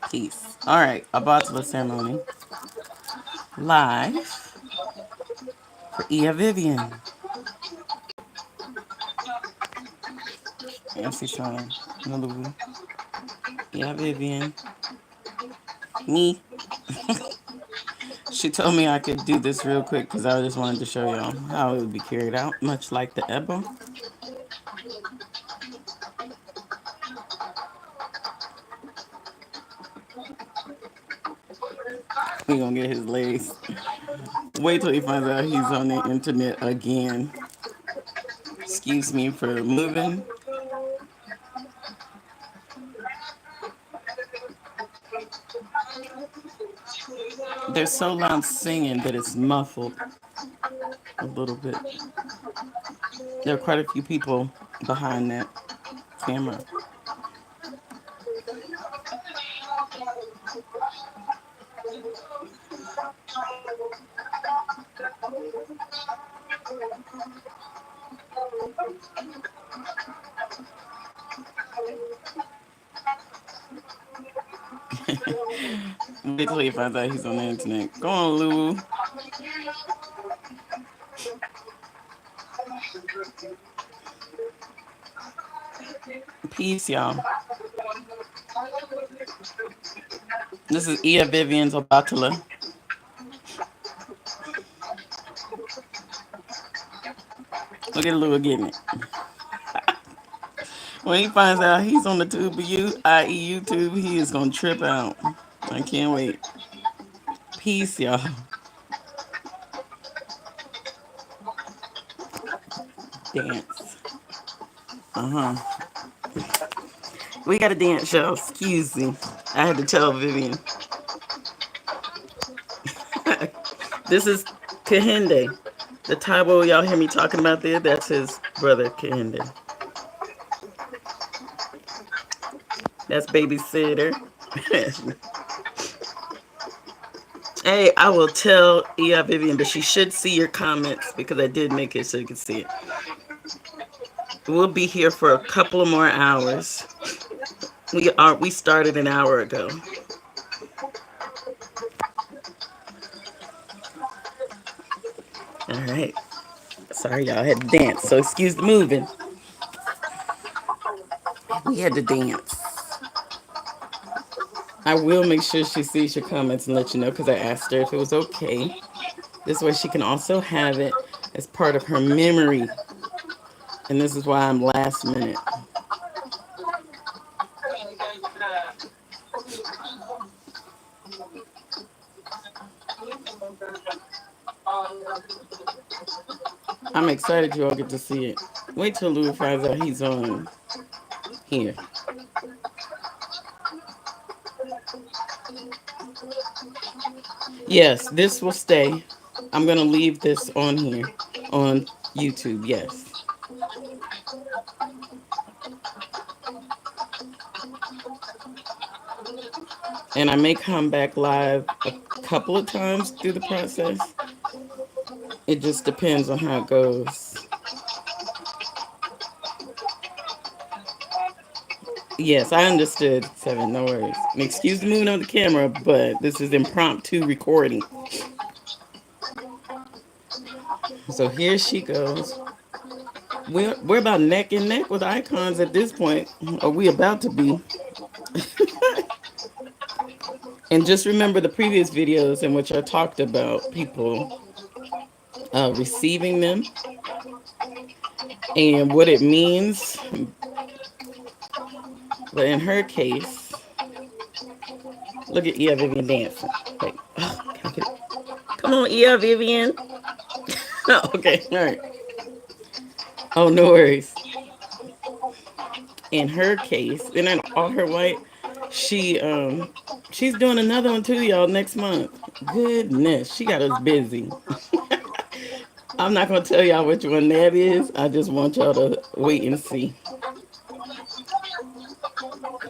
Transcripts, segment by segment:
Peace. All right, Obatala ceremony live for Vivian. MC Sean, Malulu, Vivian, me. She told me I could do this real quick because I just wanted to show y'all how it would be carried out, much like the Ebo. We gonna get his legs. Wait till he finds out he's on the internet again. Excuse me for moving. They're so loud singing that it's muffled a little bit. There are quite a few people behind that camera. Wait till he finds out he's on the internet. Go on, Lulu. Peace, y'all. This is Vivian's Obatala. Look at Lulu getting it. When he finds out he's on the tube, i.e. YouTube, he is gonna trip out. I can't wait. Peace, y'all. Dance. Uh-huh. We got a dance show. Excuse me. I had to tell Vivian. This is Kahinde. The Taiwo y'all hear me talking about there, that's his brother Kahinde. That's babysitter. Hey, I will tell Vivian, but she should see your comments because I did make it so you can see it. We'll be here for a couple of more hours. We started an hour ago. All right. Sorry, y'all had to dance, so excuse the moving. We had to dance. I will make sure she sees your comments and let you know because I asked her if it was okay. This way she can also have it as part of her memory. And this is why I'm last minute. I'm excited you all get to see it. Wait till Lou finds out he's on here. Yes, this will stay. I'm going to leave this on here on YouTube, yes. And I may come back live a couple of times through the process. It just depends on how it goes. Yes, I understood, Seven. No worries. Excuse the moving of the camera, but this is impromptu recording. So here she goes. We're about neck and neck with icons at this point. Are we about to be? And just remember the previous videos in which I talked about people receiving them and what it means. But in her case, look at Vivian dancing. Wait, oh, come on, Vivian. Oh, okay, all right. Oh, no worries. In her case, and in all her white, she's doing another one too, y'all, next month. Goodness, she got us busy. I'm not gonna tell y'all which one that is. I just want y'all to wait and see.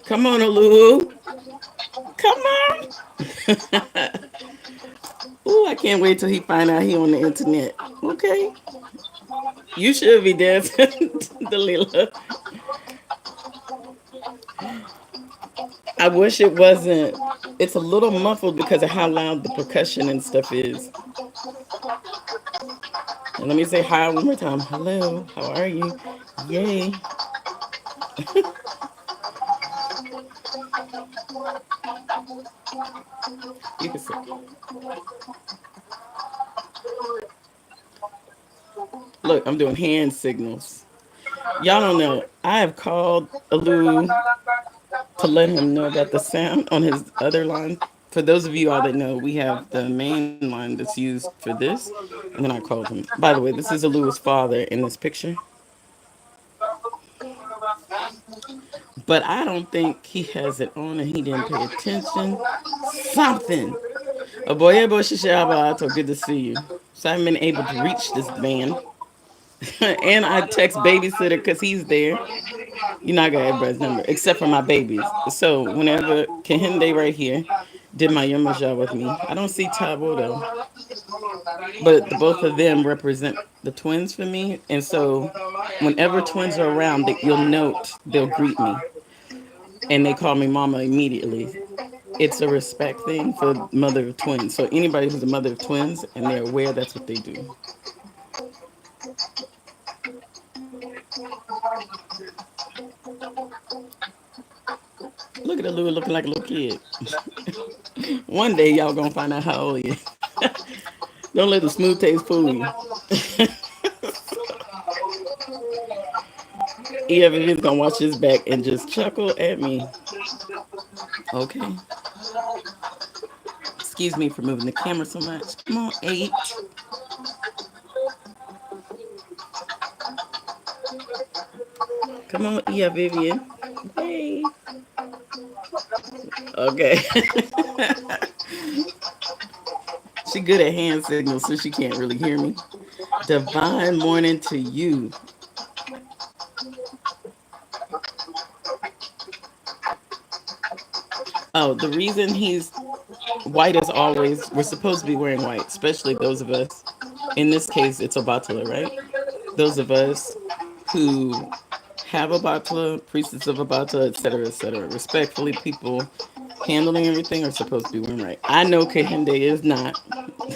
Come on, Alu. Come on. Ooh, I can't wait till he find out he on the internet. Okay. You should be dancing, Dalila. I wish it wasn't. It's a little muffled because of how loud the percussion and stuff is. And let me say hi one more time. Hello, how are you? Yay. You can say, look, I'm doing hand signals. Y'all don't know. I have called Alu to let him know about the sound on his other line. For those of you all that know, we have the main line that's used for this, and then I called him. By the way, this is Alu's father in this picture, but I don't think he has it on and he didn't pay attention. Something. A boy, good to see you. So I haven't been able to reach this man. And I text babysitter because he's there. You're not gonna have everybody's number except for my babies. So whenever Kahinde right here did my Yamaja with me, I don't see Tabo though, but the both of them represent the twins for me. And so whenever twins are around, you'll note they'll greet me and they call me Mama immediately. It's a respect thing for mother of twins. So anybody who's a mother of twins and they're aware, that's what they do. Look at the Lou looking like a little kid. One day y'all gonna find out how old he is. Don't let the smooth taste fool you. Yeah, Vivian's gonna watch his back and just chuckle at me. Okay. Excuse me for moving the camera so much. Come on, 8. Come on, yeah, Vivian. Hey. Okay. She good at hand signals, so she can't really hear me. Divine morning to you. Oh, the reason he's white as always, we're supposed to be wearing white, especially those of us. In this case, it's Obatala, right? Those of us who have Obatala, priestess of Obatala, etc., etc. Respectfully, people handling everything are supposed to be wearing right. I know Kahinde is not.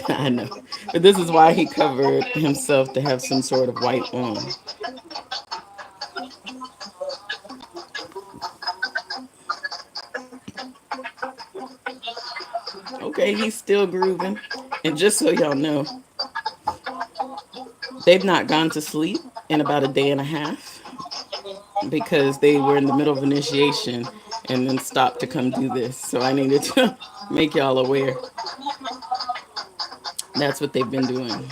I know. But this is why he covered himself to have some sort of white on. Okay, he's still grooving. And just so y'all know, they've not gone to sleep in about a day and a half because they were in the middle of initiation and then stopped to come do this. So I needed to make y'all aware. That's what they've been doing.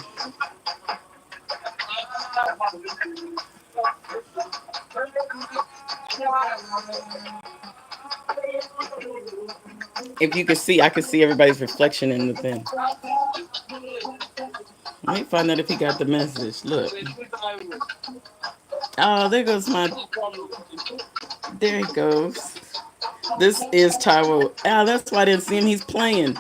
If you could see, I could see everybody's reflection in the thing. Let me find out if he got the message. Look. Oh, there goes my. There he goes. This is Tyrell. Ah, that's why I didn't see him. He's playing.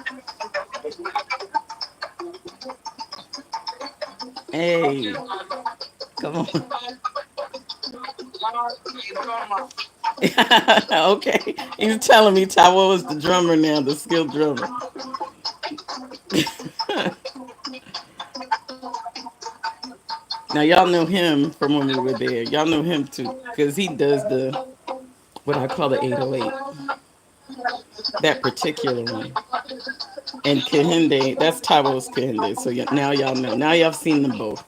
Hey, come on. Okay, he's telling me Tyrell was the drummer now, the skilled drummer. Now y'all know him from when we were there. Y'all know him too, because he does the what I call the 808. That particular one. And Kahinde, that's Tyrell's Kahinde. So now y'all know. Now y'all seen them both.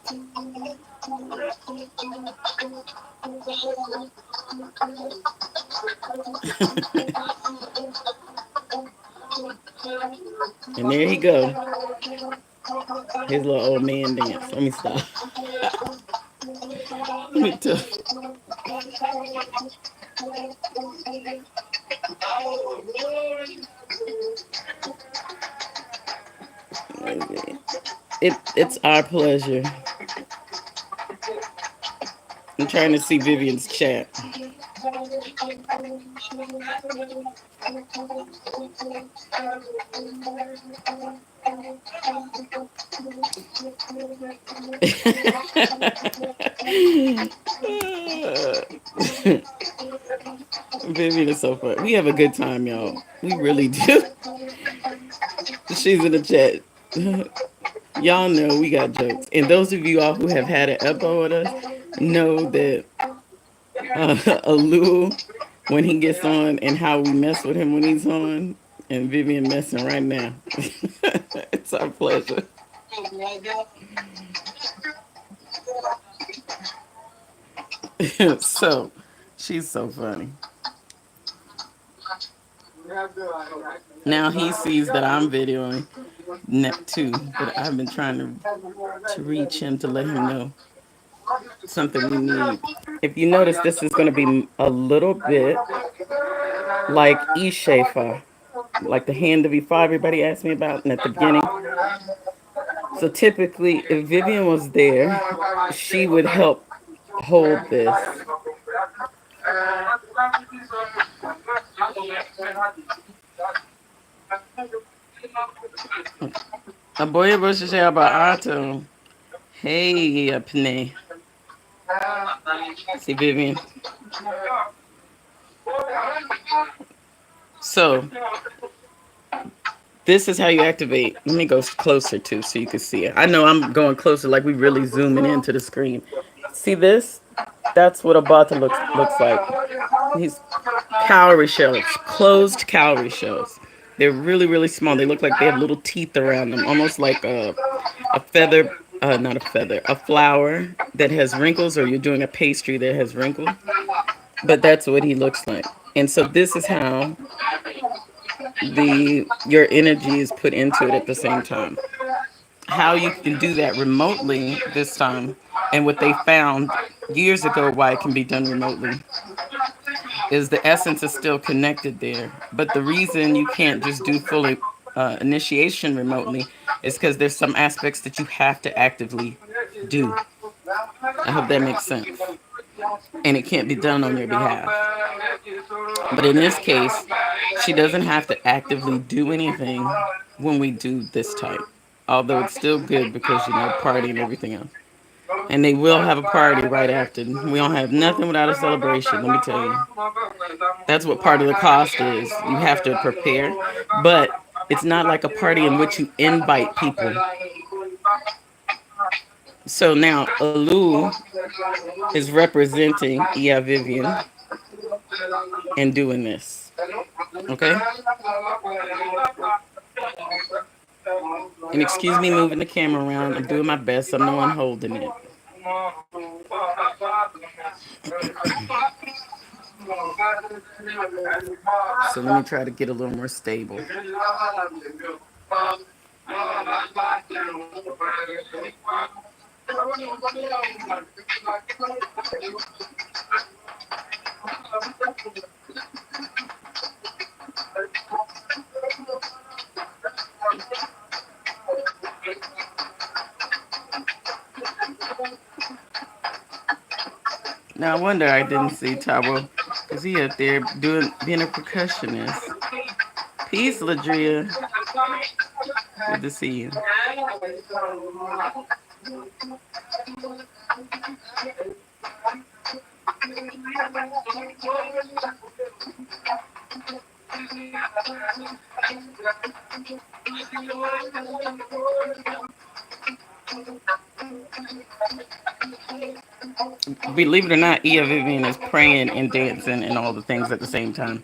And there he go. His little old man dance. Let me stop. Let me tell. It's our pleasure. I'm trying to see Vivian's chat. Vivian is so fun. We have a good time, y'all. We really do. She's in the chat. Y'all know we got jokes. And those of you all who have had an Epo with us know that Alu, when he gets on, and how we mess with him when he's on, and Vivian messing right now. It's our pleasure. So, she's so funny. Now he sees that I'm videoing net too, but I've been trying to reach him to let him know something we need. If you notice, this is going to be a little bit like Ishefa, like the hand of Ifa everybody asked me about at the beginning. So typically, if Vivian was there, she would help hold this. A boy was to say about Ato. Hey, Pne. See, Vivian. So, this is how you activate. Let me go closer too so you can see it. I know I'm going closer like we really zooming into the screen. See this? That's what a bata looks like. These cowrie shells, closed cowrie shells. They're really, really small. They look like they have little teeth around them, almost like a feather, not a feather, a flower that has wrinkles, or you're doing a pastry that has wrinkles. But that's what he looks like. And so this is how the your energy is put into it at the same time. How you can do that remotely this time, and what they found years ago why it can be done remotely, is the essence is still connected there. But the reason you can't just do full initiation remotely is because there's some aspects that you have to actively do. I hope that makes sense. And it can't be done on your behalf. But in this case, she doesn't have to actively do anything when we do this type. Although it's still good because, party and everything else. And they will have a party right after. We don't have nothing without a celebration, let me tell you. That's what part of the cost is. You have to prepare. But it's not like a party in which you invite people. So now Alu is representing Vivian and doing this. Okay? And excuse me moving the camera around. I'm doing my best. I'm the one holding it. So let me try to get a little more stable. Now I wonder I didn't see Tabo, because he up there being a percussionist. Peace, Ladria. Good to see you. Believe it or not, Vivian is praying and dancing and all the things at the same time.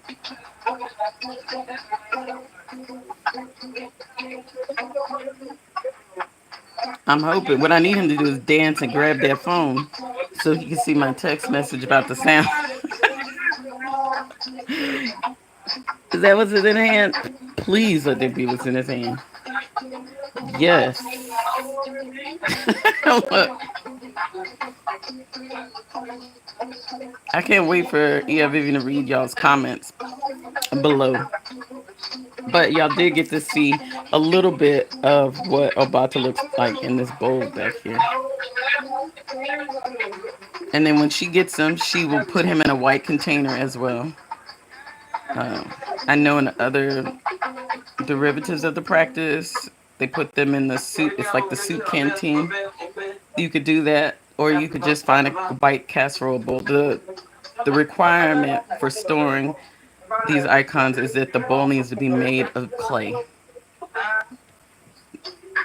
I'm hoping. What I need him to do is dance and grab that phone so he can see my text message about the sound. Is that what's in his hand? Please let that be what's in his hand. Yes. I can't wait for Vivian to read y'all's comments below. But y'all did get to see a little bit of what Obata looks like in this bowl back here. And then when she gets him, she will put him in a white container as well. Um, I know in other derivatives of the practice, they put them in the soup. It's like the soup canteen. You could do that, or you could just find a white casserole bowl. The requirement for storing these icons is that the bowl needs to be made of clay.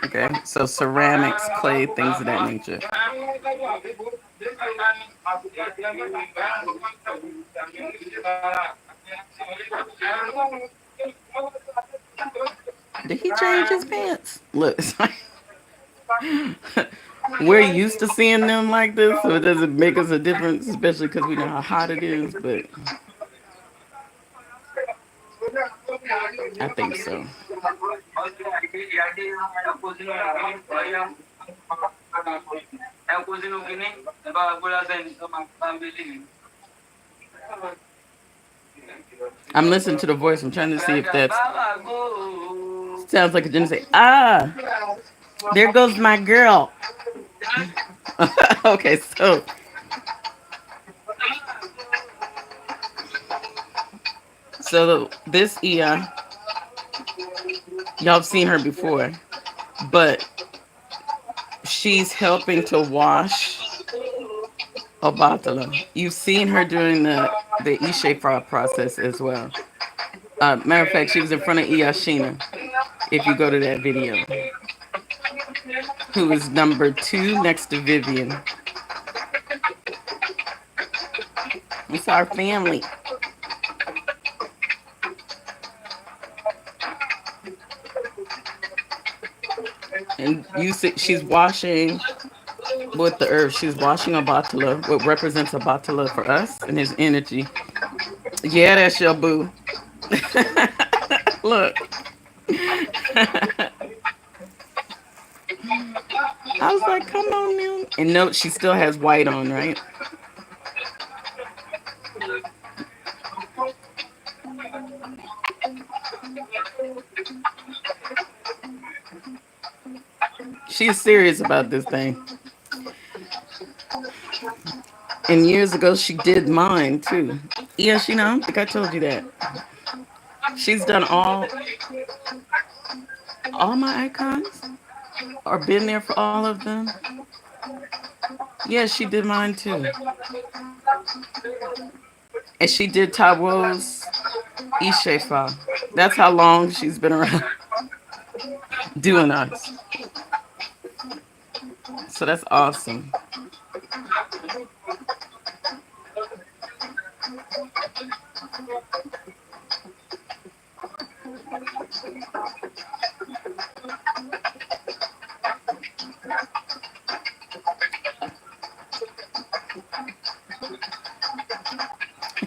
Okay, so ceramics, clay, things of that nature. Did he change his pants? Look, it's like we're used to seeing them like this, so it doesn't make us a difference, especially because we know how hot it is. But I think so. I'm listening to the voice. I'm trying to see if that's sounds like it didn't say. Ah, there goes my girl. Okay, so this Ia, y'all have seen her before, but she's helping to wash Obatala. You've seen her during the Ishefa process as well. Matter of fact, she was in front of Iyashina. If you go to that video, who was number 2 next to Vivian. It's our family. And you see, she's washing with the earth. She's washing a batala, what represents a batala for us and his energy. Yeah, that's your boo. Look. I was like, come on now. And note, she still has white on, right? She's serious about this thing. And years ago, she did mine too. Yeah, she know. I don't think I told you that. She's done all my icons, or been there for all of them. Yeah, she did mine too. And she did Tawo's Ishefa. That's how long she's been around doing us. So that's awesome.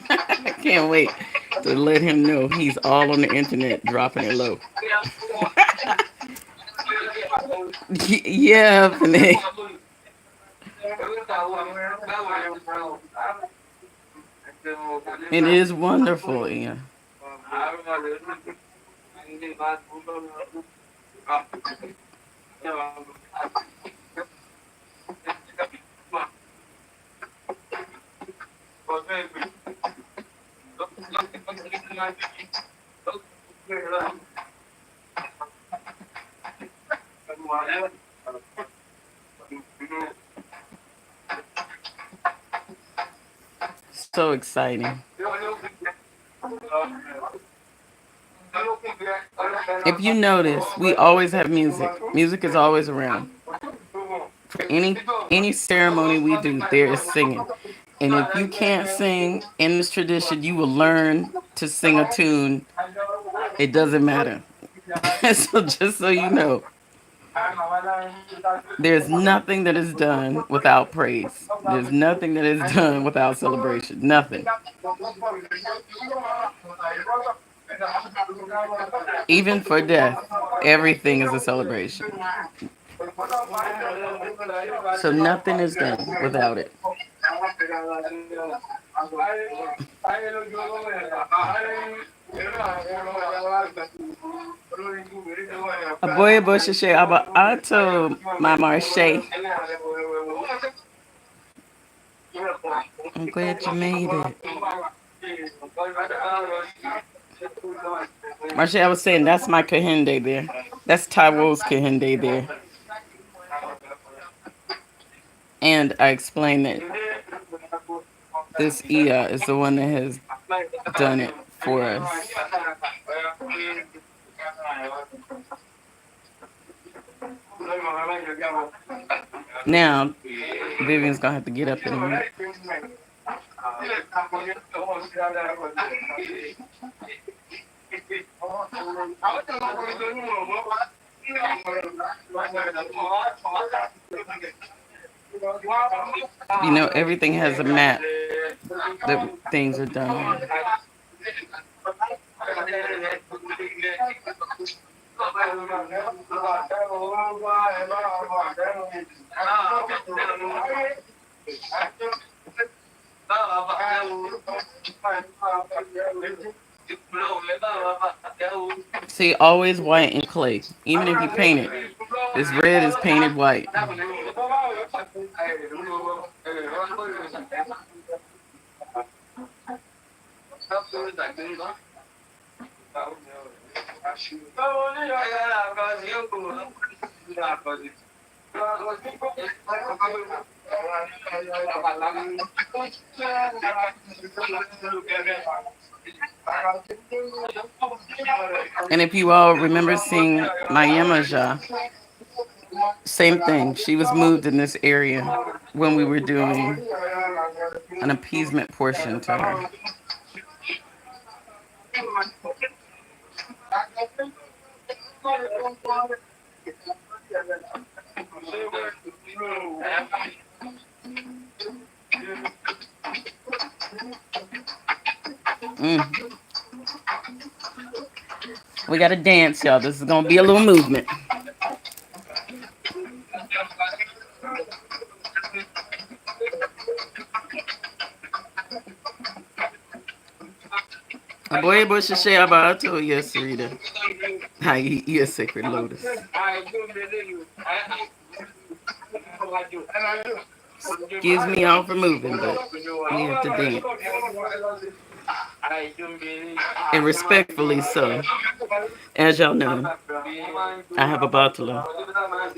I can't wait to let him know he's all on the internet dropping it low. Yeah, Panay. It is wonderful, Ian. So exciting. If you notice, we always have music. Music is always around. For any ceremony we do, there is singing. And if you can't sing in this tradition, you will learn to sing a tune. It doesn't matter. So just so you know, there's nothing that is done without praise. There's nothing that is done without celebration. Nothing. Even for death, everything is a celebration. So nothing is done without it. Aboye bosheshe aba ato mama shay. I'm glad you made it. Marcia, I was saying that's my kahinde there. That's Taiwo's kahinde there. And I explained that this Ia is the one that has done it for us. Now, Vivian's gonna have to get up in a minute. You know, everything has a map that things are done on. See, always white and clay. Even if you paint it, this red is painted white. And if you all remember seeing Mayemaja, same thing. She was moved in this area when we were doing an appeasement portion to her. Mm. We got to dance, y'all. This is going to be a little movement. Aboye Bush share about to yes, Rita. Hi, yes, Sacred Lotus. Excuse me all for moving, but we have to dance. And respectfully so. As y'all know, I have a Obatala.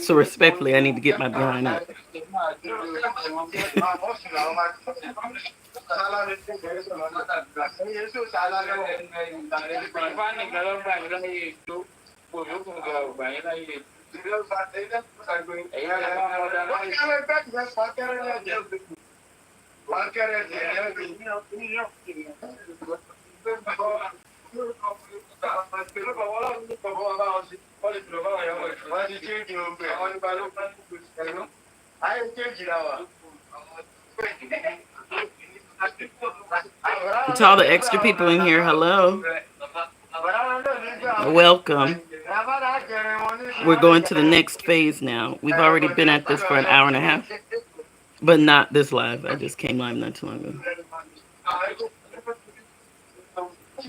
So respectfully, I need to get my behind up. To all the extra people in here, hello. Welcome. We're going to the next phase now. We've already been at this for an hour and a half, but not this live. I just came live not too long ago.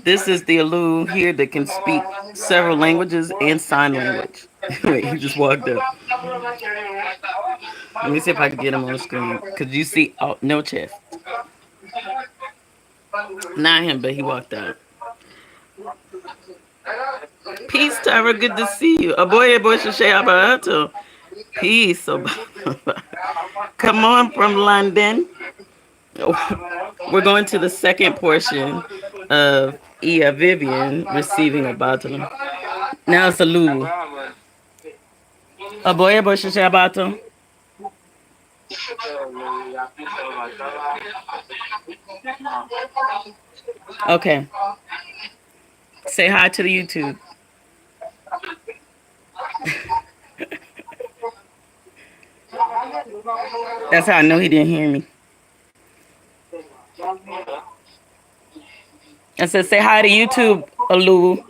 This is the Alu here that can speak several languages and sign language. Wait, he just walked up. Let me see if I can get him on the screen. Because you see, oh, no chest. Not him, but he walked out. Peace, Tyra. Good to see you. Aboye boy Shashay Abarato. Peace. Come on from London. We're going to the second portion of Vivian receiving a bottle. Now it's a Lulu. Aboye boy Shashay Abato. Okay. Say hi to the YouTube. That's how I know he didn't hear me. I said, say hi to YouTube, Alu.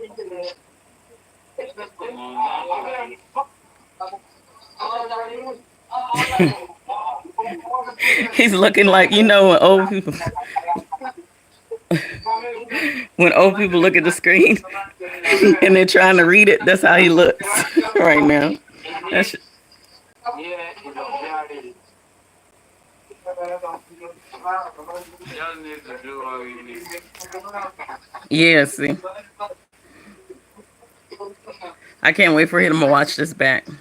He's looking like, you know, when old people look at the screen and they're trying to read it, that's how he looks right now. Just need to do what we need. Yeah, see. I can't wait for him to watch this back. So,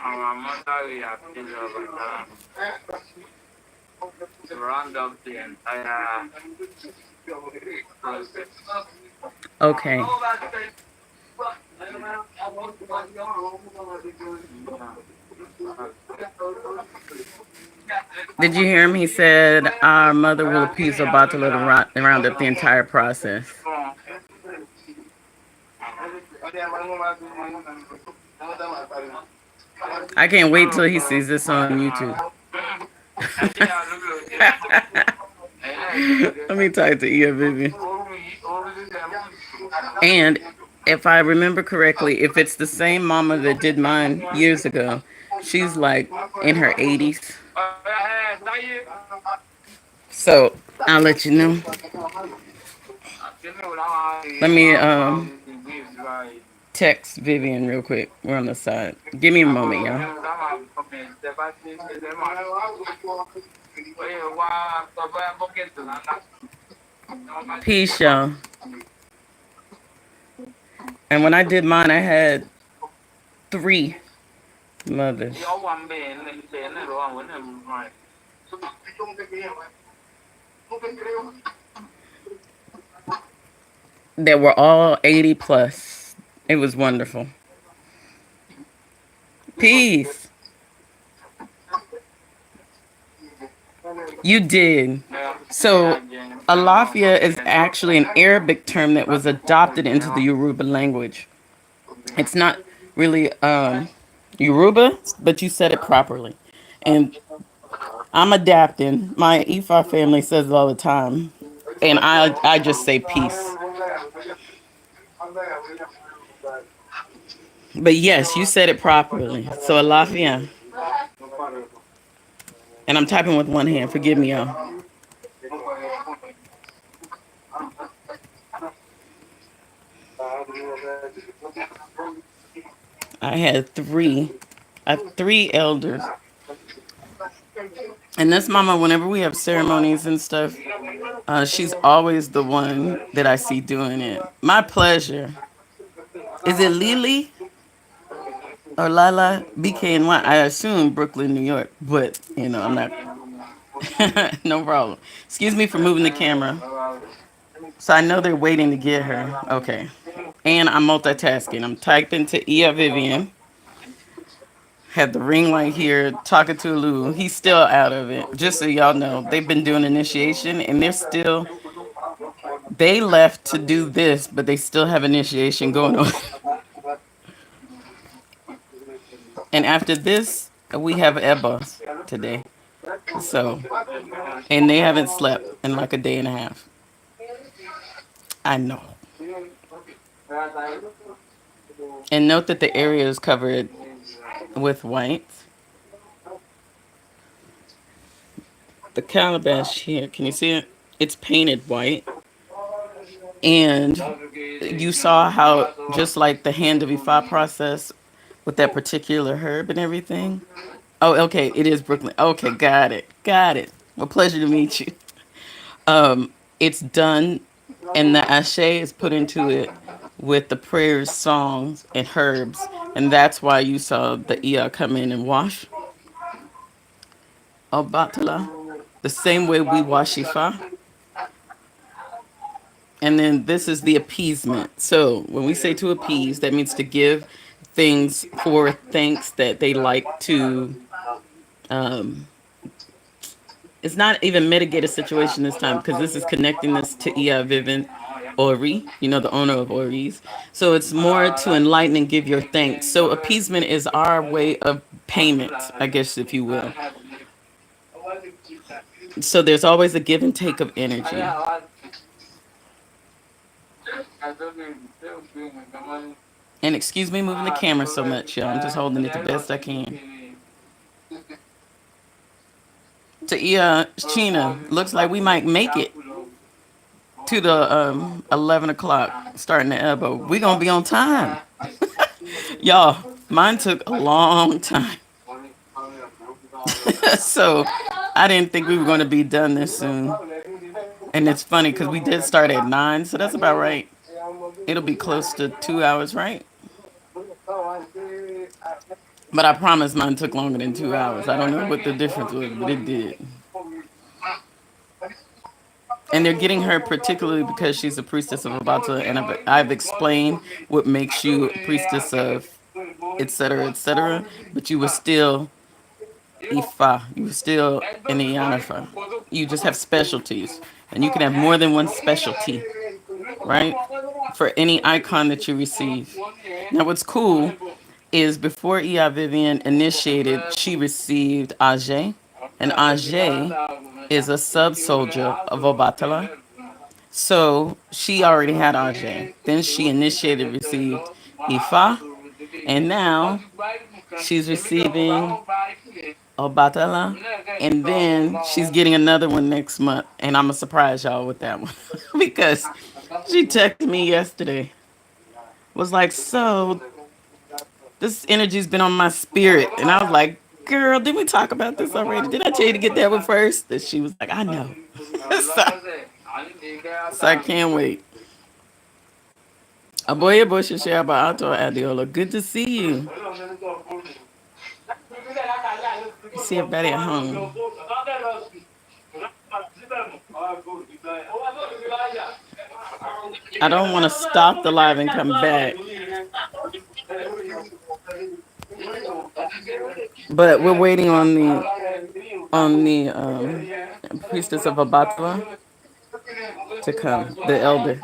our mother, we have to round up the entire process. Okay. Yeah. Did you hear him? He said, our mother will appease Obatala to round up the entire process. I can't wait till he sees this on YouTube. Let me talk to Ia Vivian. And if I remember correctly, if it's the same mama that did mine years ago, she's like in her 80s. So I'll let you know. Let me text Vivian real quick. We're on the side. Give me a moment, y'all. Peace, y'all. And when I did mine, I had three mothers that were all 80 plus. It was wonderful. Peace. You did. So, Alafia is actually an Arabic term that was adopted into the Yoruba language. It's not really Yoruba, but you said it properly. And I'm adapting. My Ifa family says it all the time. And I just say peace. But yes, you said it properly. So, Alafia. And I'm typing with one hand. Forgive me, y'all. I had three. I have three elders. And this mama, whenever we have ceremonies and stuff, she's always the one that I see doing it. My pleasure. Is it Lily or Lala? BK&Y? I assume Brooklyn, New York. But, I'm not. No problem. Excuse me for moving the camera. So I know they're waiting to get her. Okay. And I'm multitasking. I'm typing to Ia Vivian. Had the ring light here, talking to Lou. He's still out of it. Just so y'all know, they've been doing initiation and they left to do this, but they still have initiation going on. And after this, we have Ebos today. So, and they haven't slept in like a day and a half. I know. And note that the area is covered with white. The calabash here, can you see it? It's painted white. And you saw how, just like the hand of Ifa process with that particular herb and everything. Oh, okay, it is Brooklyn. Okay, got it. Got it. Well, pleasure to meet you. It's done, and the ashe is put into it with the prayers, songs, and herbs. And that's why you saw the Iya come in and wash Obatala the same way we wash Ifa. And then this is the appeasement. So when we say to appease, that means to give things for thanks that they like to. Um, it's not even mitigate a situation this time because this is connecting this to Ia Vivin Ori, the owner of Ori's. So it's more to enlighten and give your thanks. So appeasement is our way of payment, I guess, if you will. So there's always a give and take of energy. And excuse me moving the camera so much, y'all. I'm just holding it the best I can. To China, looks like we might make it to the 11 o'clock starting the elbow. We gonna be on time. Y'all, mine took a long time. So I didn't think we were going to be done this soon. And it's funny because we did start at 9, so that's about right. It'll be close to 2 hours, right? But I promise mine took longer than 2 hours. I don't know what the difference was, but it did. And they're getting her particularly because she's a priestess of Obatala, and I've explained what makes you a priestess of etc. etc. But you were still Ifa. You were still in the Yanafa. You just have specialties, and you can have more than one specialty, right? For any icon that you receive. Now, what's cool is before Vivian initiated, she received Age, and Age is a sub soldier of Obatala. So she already had Age. Then she initiated, received Ifa, and now she's receiving Obatala, and then she's getting another one next month, and I'm gonna surprise y'all with that one because she texted me yesterday. Was like, so this energy's been on my spirit, and I was like, girl, did we talk about this already? Did I tell you to get that one first? And she was like, I know. so, so I can't wait. Aboye Bosha Shaba Ato Adiola, good to see you. See everybody at home. I don't want to stop the live and come back, but we're waiting on the priestess of Abatwa to come, the elder.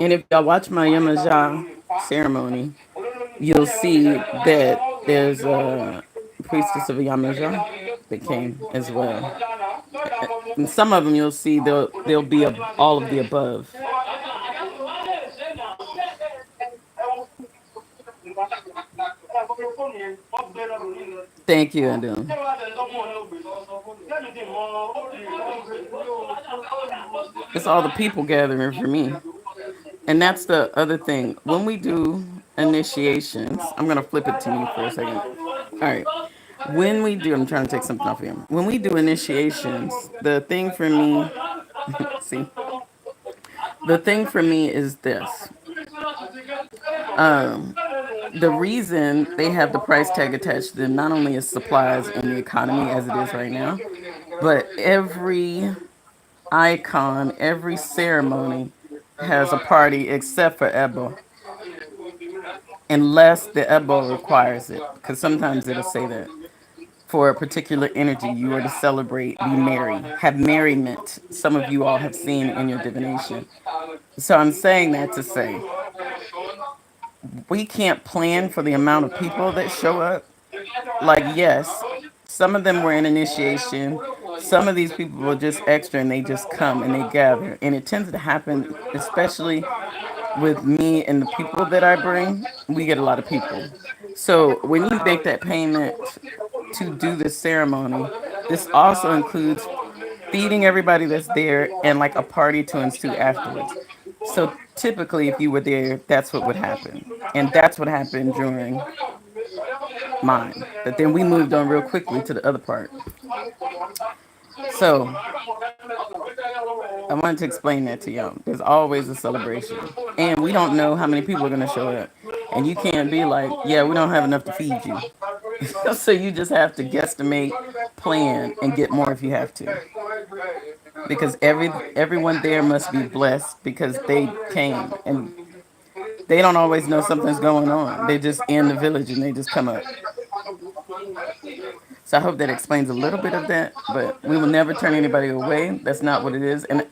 And if y'all watch my Yamaja ceremony, you'll see that there's a priestess of Yamaja that came as well. And some of them you'll see they'll be all of the above. Thank you, Adum. It's all the people gathering for me. And that's the other thing. When we do initiations, I'm going to flip it to me for a second. All right. When we do, I'm trying to take something off here. When we do initiations, the thing for me, see, the thing for me is this. Um, the reason they have the price tag attached to them not only is supplies and the economy as it is right now, but every icon, every ceremony has a party except for Ebo, unless the Ebo requires it, because sometimes it'll say that. For a particular energy, you are to celebrate, be merry, have merriment. Some of you all have seen in your divination. So I'm saying that to say we can't plan for the amount of people that show up. Like, yes, some of them were in initiation. Some of these people were just extra and they just come and they gather. And it tends to happen, especially with me and the people that I bring, we get a lot of people. So when you make that payment to do this ceremony, this also includes feeding everybody that's there and like a party to ensue afterwards. So typically, if you were there, that's what would happen. And that's what happened during mine. But then we moved on real quickly to the other part. So I wanted to explain that to y'all. There's always a celebration. And we don't know how many people are going to show up. And you can't be like, yeah, we don't have enough to feed you. So you just have to guesstimate, plan, and get more if you have to. Because everyone there must be blessed because they came and they don't always know something's going on. They just in the village and they just come up. So I hope that explains a little bit of that, but we will never turn anybody away. That's not what it is. And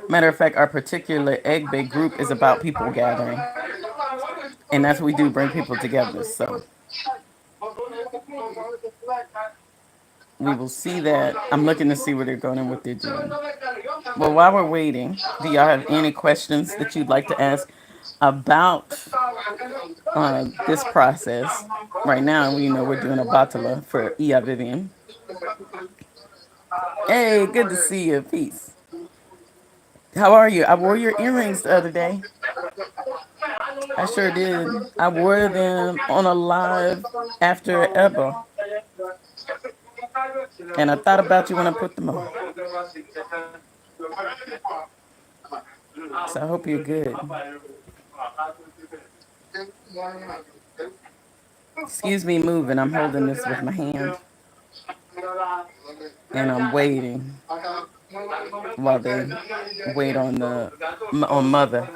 matter of fact, our particular egg bake group is about people gathering. And that's what we do, bring people together. So we will see that. I'm looking to see where they're going and what they're doing. Well, while we're waiting, do y'all have any questions that you'd like to ask about this process? Right now, we know we're doing a batala for Vivian. Hey, good to see you. Peace. How are you? I wore your earrings the other day. I sure did. I wore them on a live after Eba. And I thought about you when I put them on. So I hope you're good. Excuse me moving. I'm holding this with my hand. And I'm waiting while they wait on the on mother.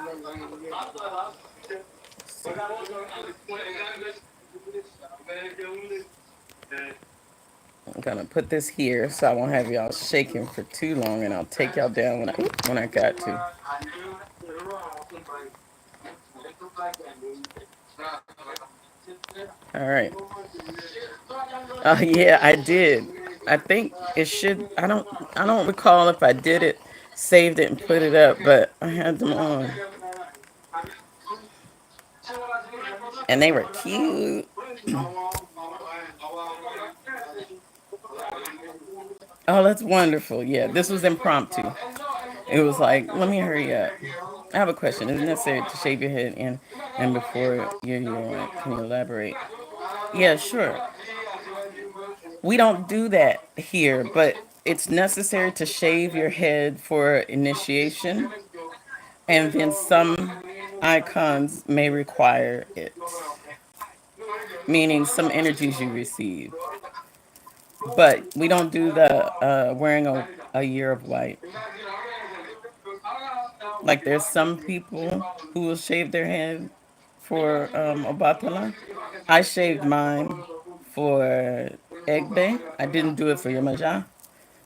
I'm gonna put this here so I won't have y'all shaking for too long, and I'll take y'all down when I got to. All right. Yeah, I did. I think it should. I don't recall if I did it, saved it, and put it up, but I had them on, and they were cute. Oh, that's wonderful. Yeah, this was impromptu. It was like, let me hurry up. I have a question. Is it necessary to shave your head and before you can you elaborate? Yeah, sure. We don't do that here, but it's necessary to shave your head for initiation, and then some icons may require it, meaning some energies you receive. But we don't do the wearing a year of white. Like there's some people who will shave their head for Obatala. I shaved mine for Egbe. I didn't do it for Yamaja.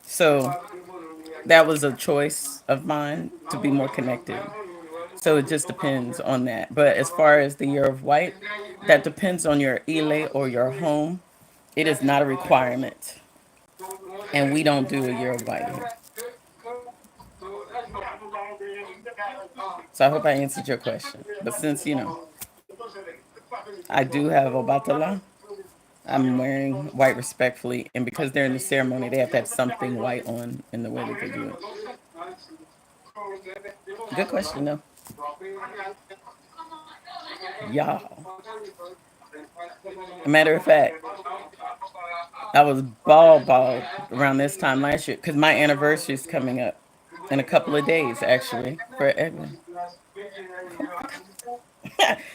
So that was a choice of mine to be more connected. So it just depends on that. But as far as the year of white, that depends on your ile or your home. It is not a requirement. And we don't do a year of white here. So I hope I answered your question. But since, I do have Obatala, I'm wearing white respectfully. And because they're in the ceremony, they have to have something white on in the way that they do it. Good question, though. Y'all. A matter of fact, I was bald around this time last year because my anniversary is coming up in a couple of days, actually, for Edwin.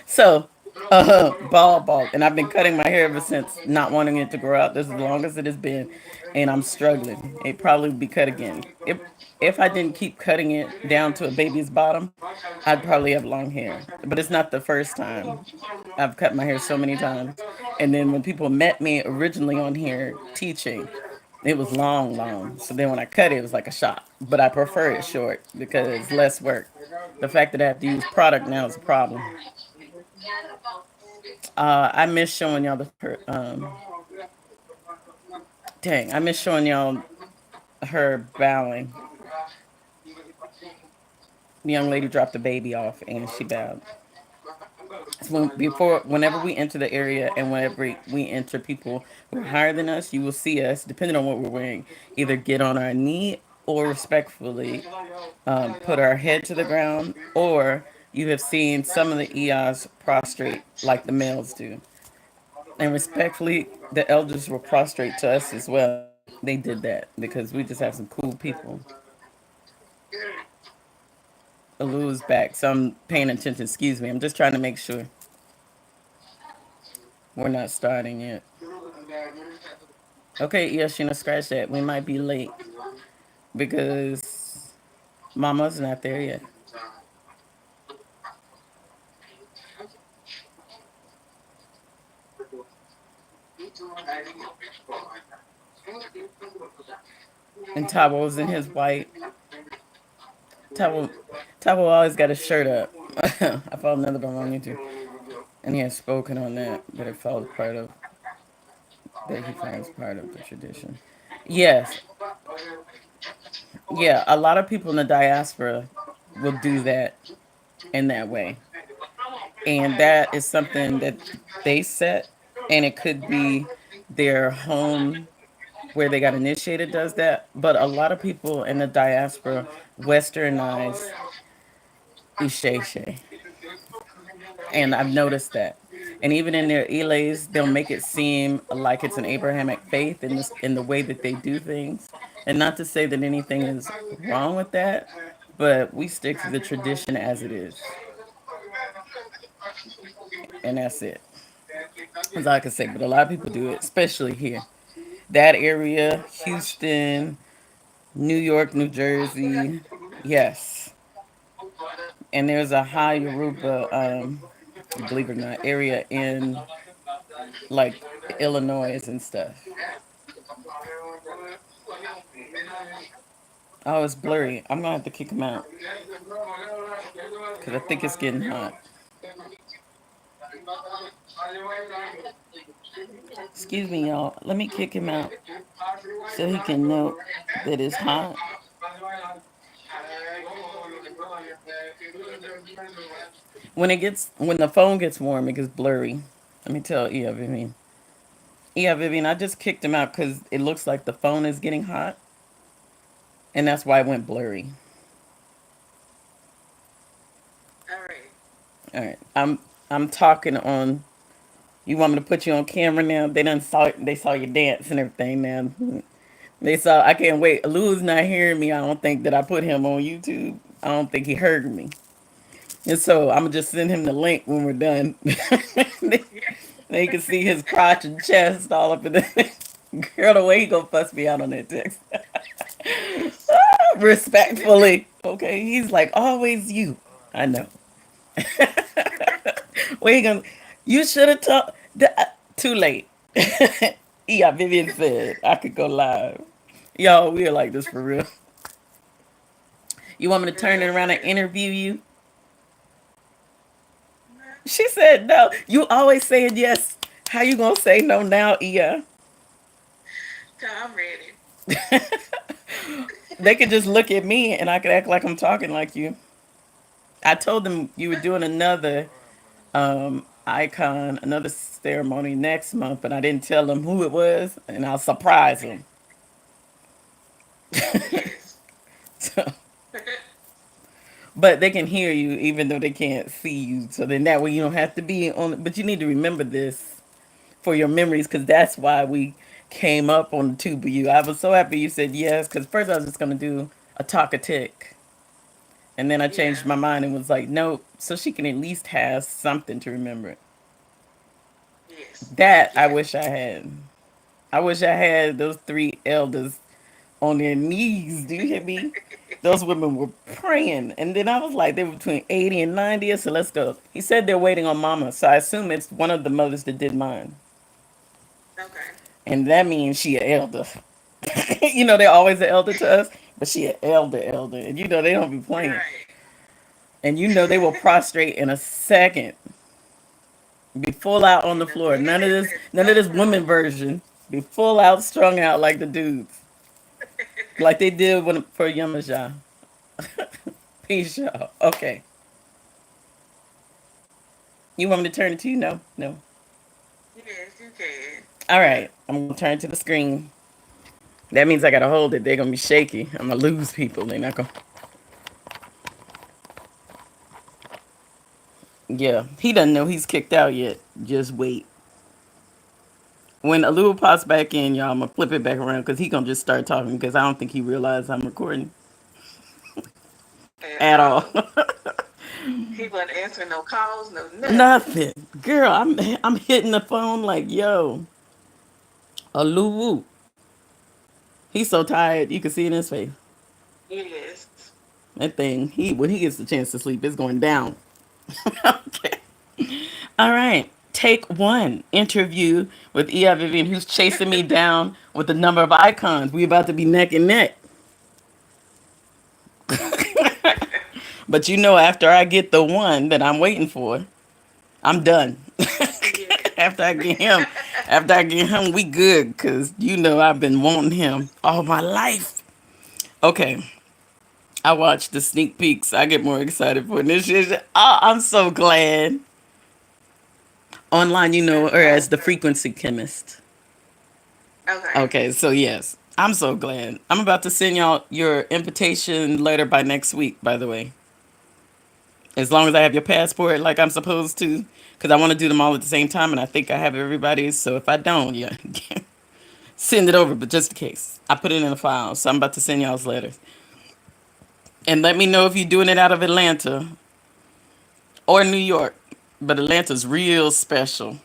So, bald, and I've been cutting my hair ever since, not wanting it to grow out. This is as long as it has been, and I'm struggling. It probably would be cut again. If I didn't keep cutting it down to a baby's bottom, I'd probably have long hair. But it's not the first time. I've cut my hair so many times, and then when people met me originally on here teaching, it was long. So then when I cut it, it was like a shock. But I prefer it short because it's less work. The fact that I have to use product now is a problem. I miss showing y'all dang, I miss showing y'all her bowing. The young lady dropped the baby off and she bowed. So whenever we enter the area and whenever we enter people who are higher than us, you will see us, depending on what we're wearing, either get on our knee or respectfully put our head to the ground, or you have seen some of the EOS prostrate like the males do. And respectfully, the elders will prostrate to us as well. They did that because we just have some cool people. Alu's back, so I'm paying attention. Excuse me. I'm just trying to make sure we're not starting yet. Okay, Yoshina, scratch that. We might be late because Mama's not there yet. And Tabo's in his white. Tabo, Tabo always got his shirt up. I followed another one on YouTube, and he has spoken on that, but it fell part of that he finds part of the tradition. Yes, yeah, a lot of people in the diaspora will do that in that way. And that is something that they set, and it could be their home where they got initiated does that. But a lot of people in the diaspora westernize Isheshe. And I've noticed that. And even in their elays, they'll make it seem like it's an Abrahamic faith in this in the way that they do things. And not to say that anything is wrong with that, but we stick to the tradition as it is, and that's it. That's all I can say. But a lot of people do it, especially here, that area, Houston, New York, New Jersey, yes. And there's a high Yoruba, believe it or not, area in like Illinois and stuff. Oh, it's blurry. I'm gonna have to kick him out because I think it's getting hot. Excuse me, y'all. Let me kick him out so he can know that it's hot. When the phone gets warm, it gets blurry. Let me tell Vivian. Vivian, I just kicked him out because it looks like the phone is getting hot, and that's why it went blurry. All right. All right, I'm talking on. You want me to put you on camera now? They saw you dance and everything now. They saw. I can't wait. Lou's not hearing me. I don't think that I put him on YouTube. I don't think he heard me. And so I'm gonna just send him the link when we're done. They can see his crotch and chest all up in the. Girl, the way he gonna fuss me out on that text. Yes. Respectfully, okay. He's like always you. I know. Where you gonna? You should have told. Too late. Yeah, Vivian said I could go live. Y'all, we are like this for real. You want me to turn it around and Listen. interview you? She said no. You always saying yes. How you gonna say no now, Ia? I'm ready. They could just look at me and I could act like I'm talking like you. I told them you were doing another icon, another ceremony next month, but I didn't tell them who it was, and I'll surprise Okay. them. Yes. So, but they can hear you even though they can't see you. So then that way you don't have to be on. But you need to remember this for your memories because that's why we came up on the tube of you. I was so happy you said yes because first I was just gonna do a talk a tick, and then I changed Yeah. my mind and was like, nope. So she can at least have something to remember. Yes. That I Yes. wish I had. I wish I had those three elders on their knees. Do you hear me? Those women were praying. And then I was like, they were between 80 and 90. So let's go. He said they're waiting on mama. So I assume it's one of the mothers that did mine. Okay. And that means she an elder. They're always an elder to us. But she an elder. And they don't be playing. Right. And they will prostrate in a second. Be full out on In the a floor. minute, None of no this woman problem. version. Be full out, strung out like the dudes. Like they did for Yamaja. Peace, y'all. Okay. You want me to turn it to you? No. No. Yes, you can. All right. I'm going to turn to the screen. That means I got to hold it. They're going to be shaky. I'm going to lose people. They're not going to. Yeah. He doesn't know he's kicked out yet. Just wait. When Alua pops back in, y'all, I'm going to flip it back around because he going to just start talking because I don't think he realized I'm recording At at all. all. He wasn't answering no calls, no nothing. Nothing. Girl, I'm hitting the phone like, yo, Alua. He's so tired. You can see it in his face. Yes. That thing, when he gets the chance to sleep, it's going down. Okay. All right. Take one. Interview with Vivian, who's chasing me down with a number of icons. We about to be neck and neck. But after I get the one that I'm waiting for, I'm done. Yes. after I get him, we good. Cause I've been wanting him all my life. Okay. I watch the sneak peeks. I get more excited for this shit. Oh, I'm so glad. Online, That's her as the awesome. frequency chemist. Okay. Okay, so yes, I'm so glad. I'm about to send y'all your invitation letter by next week, by the way. As long as I have your passport like I'm supposed to, because I want to do them all at the same time, and I think I have everybody's. So if I don't, yeah, send it over. But just in case, I put it in a file. So I'm about to send y'all's letters, and let me know if you're doing it out of Atlanta or New York. But Atlanta's real special.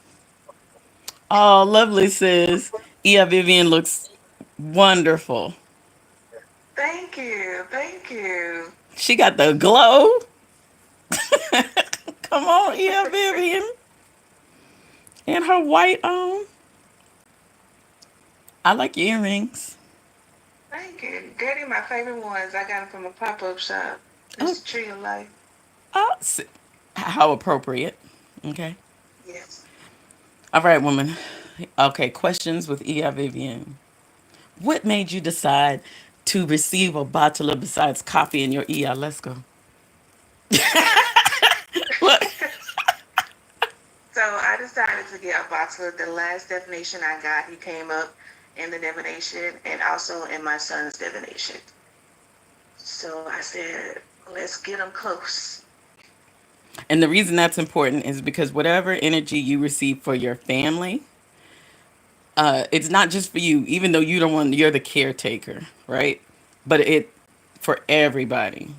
Oh, lovely, sis. Yeah, Vivian looks wonderful. Thank you. Thank you. She got the glow. Come on, yeah, Vivian. And her white on. I like earrings. Thank you. Daddy, my favorite ones. I got them from a pop-up shop. Oh, It's Tree of Life. oh, how appropriate. Okay. Yes. All right, woman. Okay, questions with Iya Vivian. What made you decide to receive a bottle besides coffee in your Iya? Let's go. What? So I decided to get a bottle. The last divination I got, he came up in the divination and also in my son's divination. So I said, let's get them close. And the reason that's important is because whatever energy you receive for your family, it's not just for you, even though you don't want, you're the caretaker, right? But it for everybody.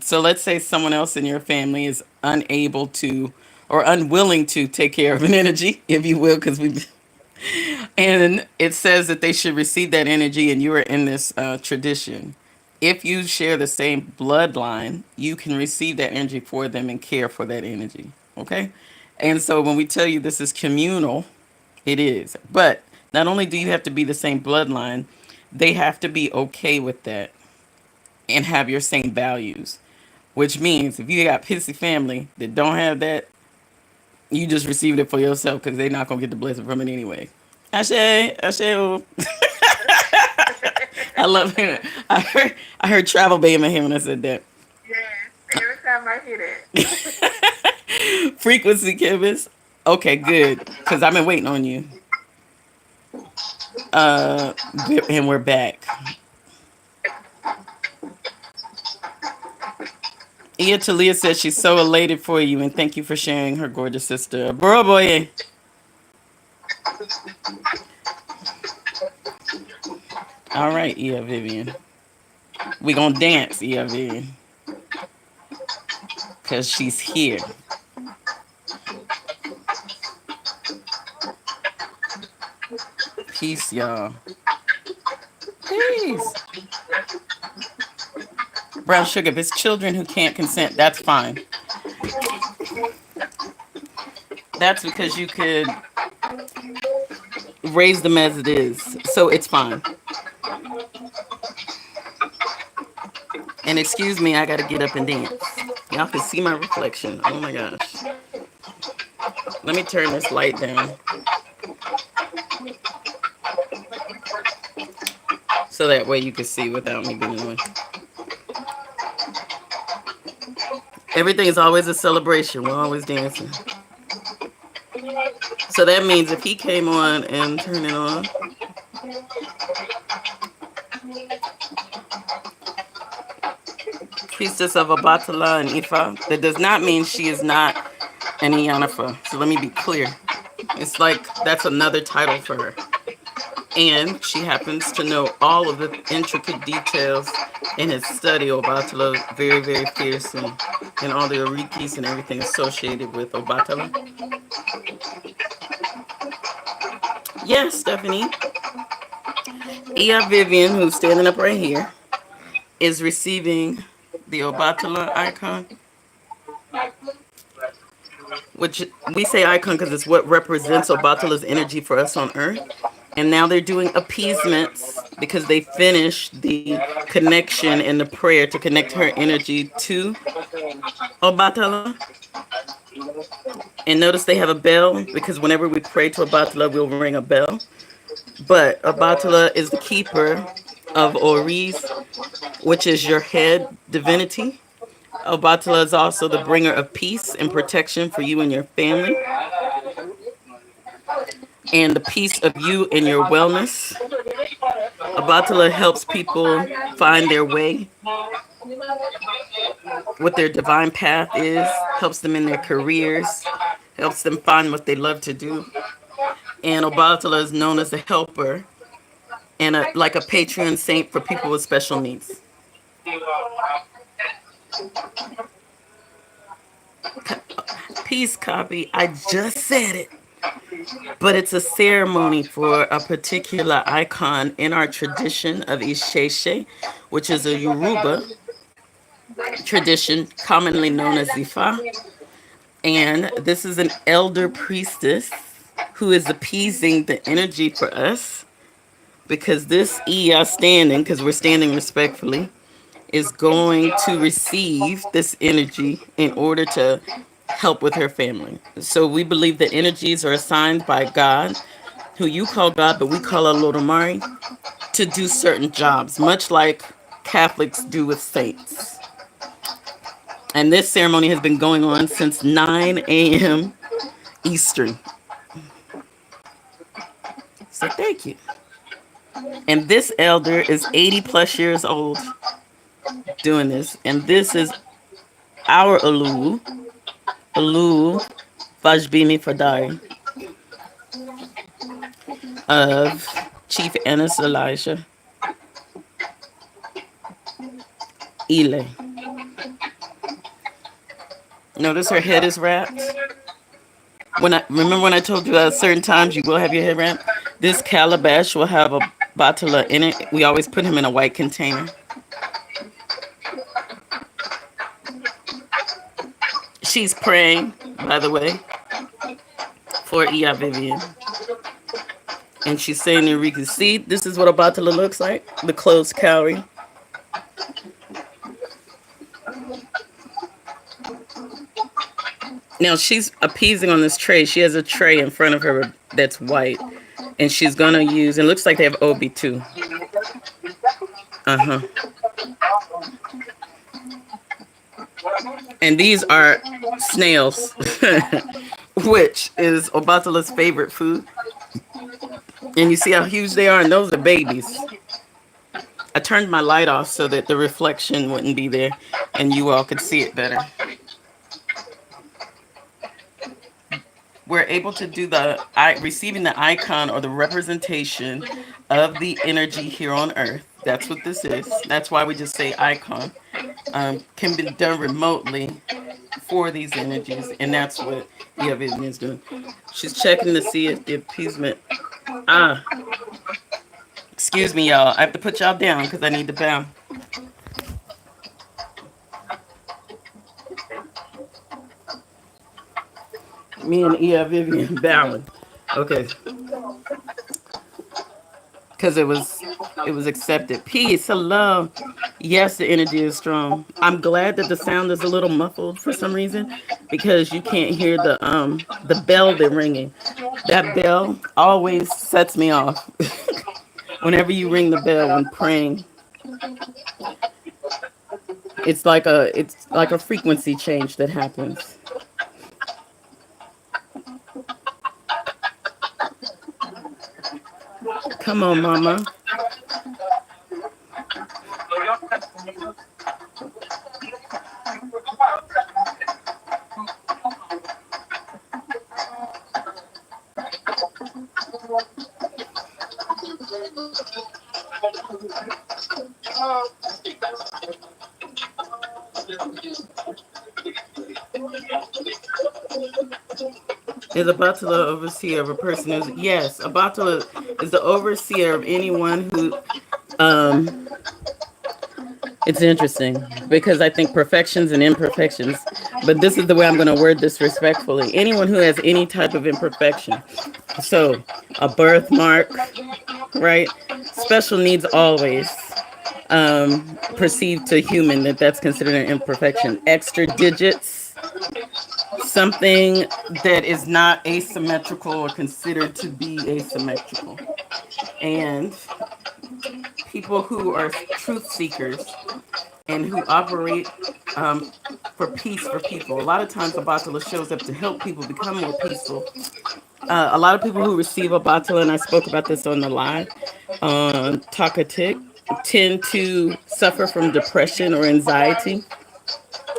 So let's say someone else in your family is unable to or unwilling to take care of an energy, if you will, because we and it says that they should receive that energy, and you are in this tradition. If you share the same bloodline, you can receive that energy for them and care for that energy. Okay? And so when we tell you this is communal, it is. But not only do you have to be the same bloodline, they have to be okay with that and have your same values. Which means if you got pissy family that don't have that, you just received it for yourself because they're not gonna get the blessing from it anyway. Ashe, Ashe. Oh. I love him. I heard Travel Bay in my head when I said that. Yes. Every time I hear that. Frequency chemist. Okay, good. Because I've been waiting on you. Uh, and we're back. Ia Talia says she's so elated for you and thank you for sharing her gorgeous sister. Bro, boy. All right, Ia Vivian. We gonna dance, Ia Vivian. Because she's here. Peace, y'all. Peace. Brown sugar, if it's children who can't consent, that's fine. That's because you could raise them as it is. So it's fine. And excuse me, I gotta get up and dance. Y'all can see my reflection. Oh my gosh. Let me turn this light down so that way you can see without me being annoying. Everything is always a celebration. We're always dancing. So that means if he came on and turned it on, priestess of Obatala and Ifa, that does not mean she is not an Iyanifa. So let me be clear. It's like that's another title for her. And she happens to know all of the intricate details in his study Obatala very, very fiercely. And all the Orikis and everything associated with Obatala. Yes, Stephanie. Iya Vivian, who's standing up right here, is receiving the Obatala icon, which we say icon because it's what represents Obatala's energy for us on Earth. And now they're doing appeasements because they finished the connection and the prayer to connect her energy to Obatala. And notice they have a bell because whenever we pray to Obatala, we'll ring a bell. But Obatala is the keeper of Oris, which is your head divinity. Obatala is also the bringer of peace and protection for you and your family, and the peace of you and your wellness. Abatala helps people find their way, what their divine path is, helps them in their careers, helps them find what they love to do. And Obatala is known as a helper and like a patron saint for people with special needs. Peace copy. I just said it. But it's a ceremony for a particular icon in our tradition of Isheshe, which is a Yoruba tradition commonly known as Ifa. And this is an elder priestess who is appeasing the energy for us because this Iya standing, because we're standing respectfully, is going to receive this energy in order to help with her family. So we believe that energies are assigned by God, who you call God, but we call Alodomari, to do certain jobs, much like Catholics do with saints. And this ceremony has been going on since 9 a.m. Eastern. So thank you. And this elder is 80 plus years old doing this. And this is our Ulu Fajbimi Fadari of Chief Ennis Elijah Ile. Notice her head is wrapped. When I told you at certain times you will have your head wrapped. This calabash will have a batala in it. We always put him in a white container. She's praying, by the way, for Iya Vivian. And she's saying to Rika, see, this is what a batala looks like, the closed cowrie. Now she's appeasing on this tray. She has a tray in front of her that's white. And she's going to use, it looks like they have Obi too. Uh-huh. And these are snails, which is Obatala's favorite food. And you see how huge they are, and those are babies. I turned my light off so that the reflection wouldn't be there and you all could see it better. We're able to do the receiving the icon or the representation of the energy here on Earth. That's what this is. That's why we just say icon. Can be done remotely for these energies, and that's what Vivian is doing. She's checking to see if the appeasement. Excuse me, y'all. I have to put y'all down because I need to bow. Me and Vivian bowing. Okay. Because it was accepted. Peace, hello. Yes, the energy is strong. I'm glad that the sound is a little muffled for some reason because you can't hear the bell they're ringing. That bell always sets me off. Whenever you ring the bell when praying, it's like a frequency change that happens. Come on, mama. Is a Batala overseer of a person who's yes, a Batala is the overseer of anyone who it's interesting because I think perfections and imperfections, but this is the way I'm going to word this respectfully. Anyone who has any type of imperfection. So, a birthmark, right? Special needs always perceived to human that's considered an imperfection. Extra digits, something that is not asymmetrical or considered to be asymmetrical. And people who are truth seekers and who operate for peace for people. A lot of times Obatala shows up to help people become more peaceful. A lot of people who receive Obatala, and I spoke about this on the live, talkative, tend to suffer from depression or anxiety.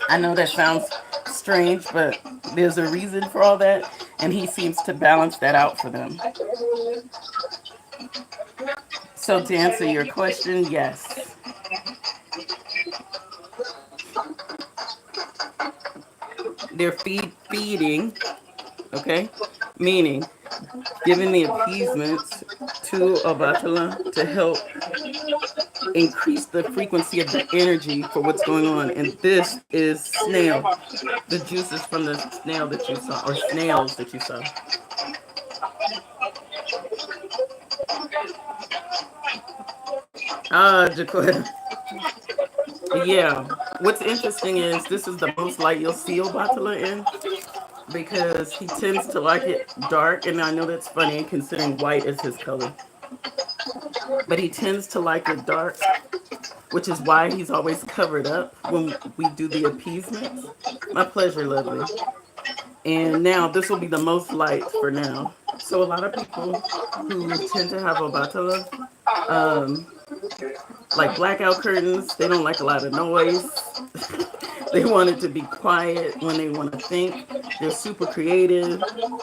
I know that sounds strange, but there's a reason for all that, and he seems to balance that out for them. So, to answer your question, yes, they're feeding, okay, meaning giving the appeasements to Obatala to help increase the frequency of the energy for what's going on. And this is snail, the juices from the snail that you saw, or snails that you saw. Ah, Jaquetta. Yeah. What's interesting is this is the most light you'll see Obatala in because he tends to like it dark, and I know that's funny considering white is his color, but he tends to like it dark, which is why he's always covered up when we do the appeasements. My pleasure, lovely. And now this will be the most light for now. So a lot of people who tend to have Obatala, um, like blackout curtains, they don't like a lot of noise. They want it to be quiet when they want to think. They're super creative.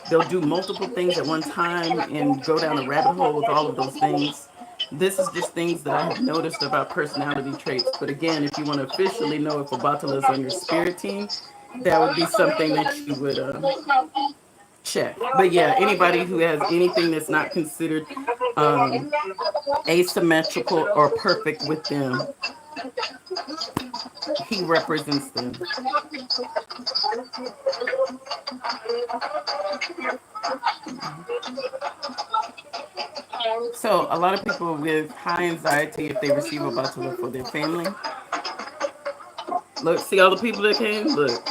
They'll do multiple things at one time and go down a rabbit hole with all of those things. This is just things that I have noticed about personality traits. But again, if you want to officially know if Obatala is on your spirit team, that would be something that you would check. But yeah, anybody who has anything that's not considered um, asymmetrical or perfect with them, he represents them. So a lot of people with high anxiety, if they receive a Batula for their family, look, see all the people that came. Look,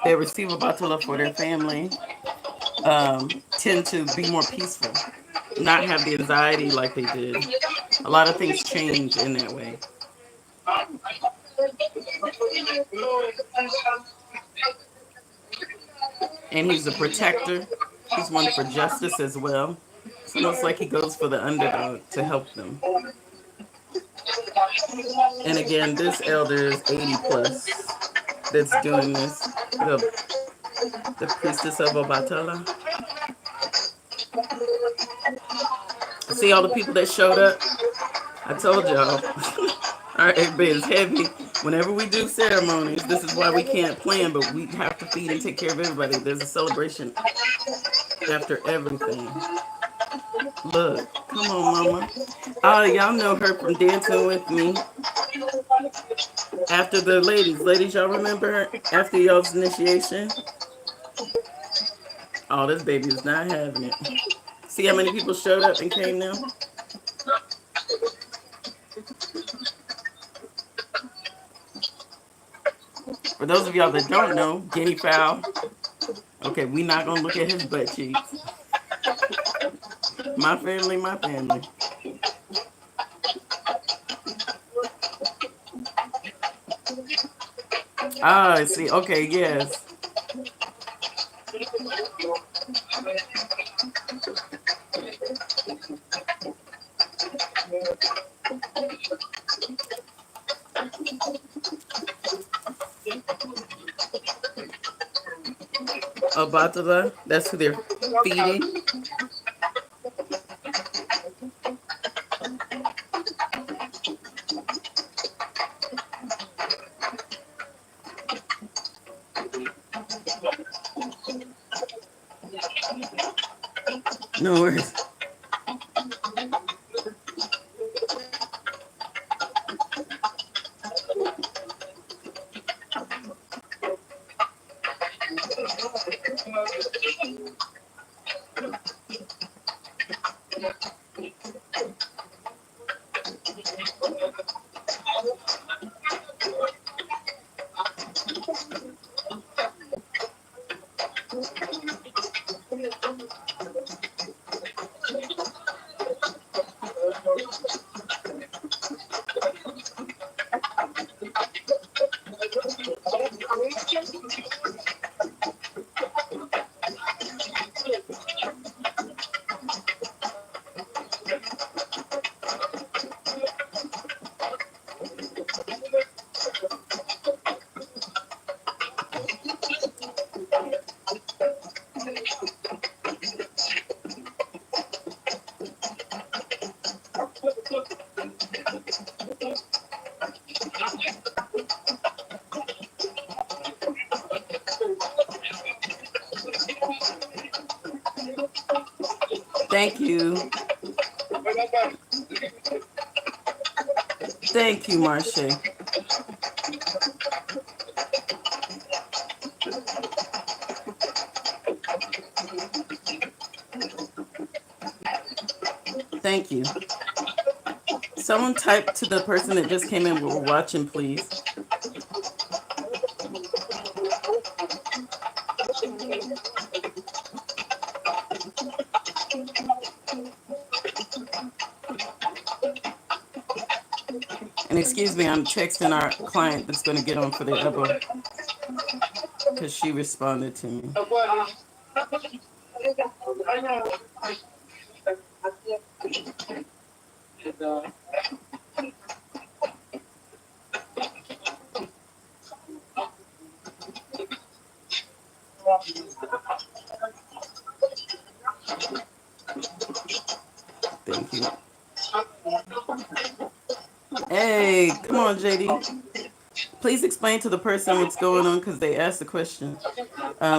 they receive a Batula for their family, tend to be more peaceful, not have the anxiety like they did. A lot of things change in that way. And he's a protector. He's one for justice as well. It's almost like he goes for the underdog to help them. And again, this elder is 80 plus that's doing this. The priestess of Obatala. See all the people that showed up? I told y'all. All right, but it's heavy. Whenever we do ceremonies, this is why we can't plan, but we have to feed and take care of everybody. There's a celebration after everything. Look, come on, mama. Oh, y'all know her from Dancing with Me. After the ladies, y'all remember her after y'all's initiation? Oh, this baby is not having it. See how many people showed up and came now? For those of y'all that don't know, guinea fowl. Okay, we not gonna look at his butt cheeks. My family, my family. Ah, I see. Okay, yes. Obatala, that's who they're feeding. No worries. Thank you. Thank you, Marche. Thank you. Someone type to the person that just came in. We're watching, please. And excuse me, I'm texting our client that's going to get on for the elbow because she responded to me. Thank you. Hey, come on, JD. Please explain to the person what's going on because they asked the question.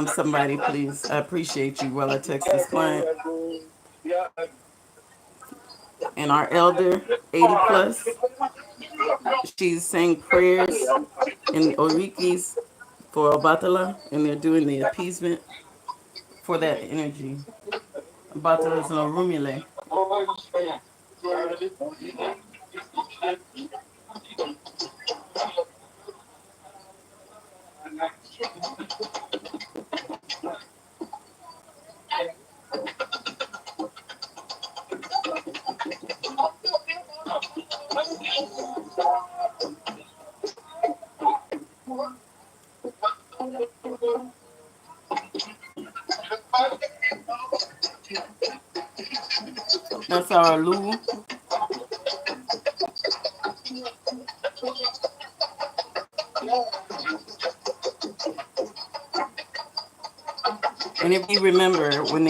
Somebody, please. I appreciate you while I text this client. And our elder, 80 plus, she's saying prayers in the Orikis for Obatala, and they're doing the appeasement for that energy. Obatala is an Orumile. That's our Lu. And if you remember when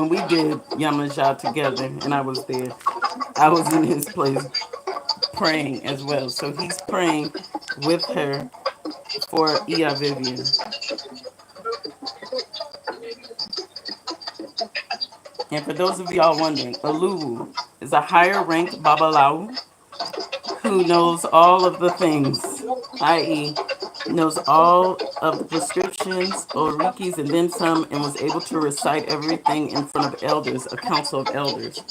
we did Yamaja together and I was there, I was in his place praying as well. So he's praying with her for Vivian. And for those of y'all wondering, Aluwu is a higher ranked Babalau who knows all of the things, i.e., knows all of the prescriptions, orikis, and then some, and was able to recite everything in front of elders, a council of elders.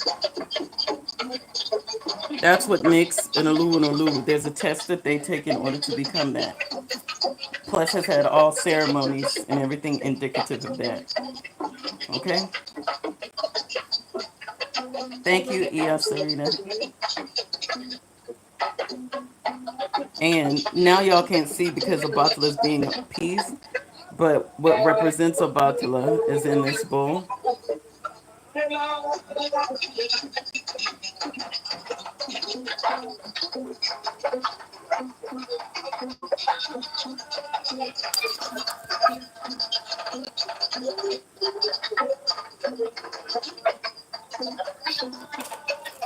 That's what makes an Aluwu an Aluwu. There's a test that they take in order to become that. Plus has had all ceremonies and everything indicative of that. Okay? Thank you, Iya Sarita. And now y'all can't see because Obatala is being appeased, but what represents Obatala is in this bowl.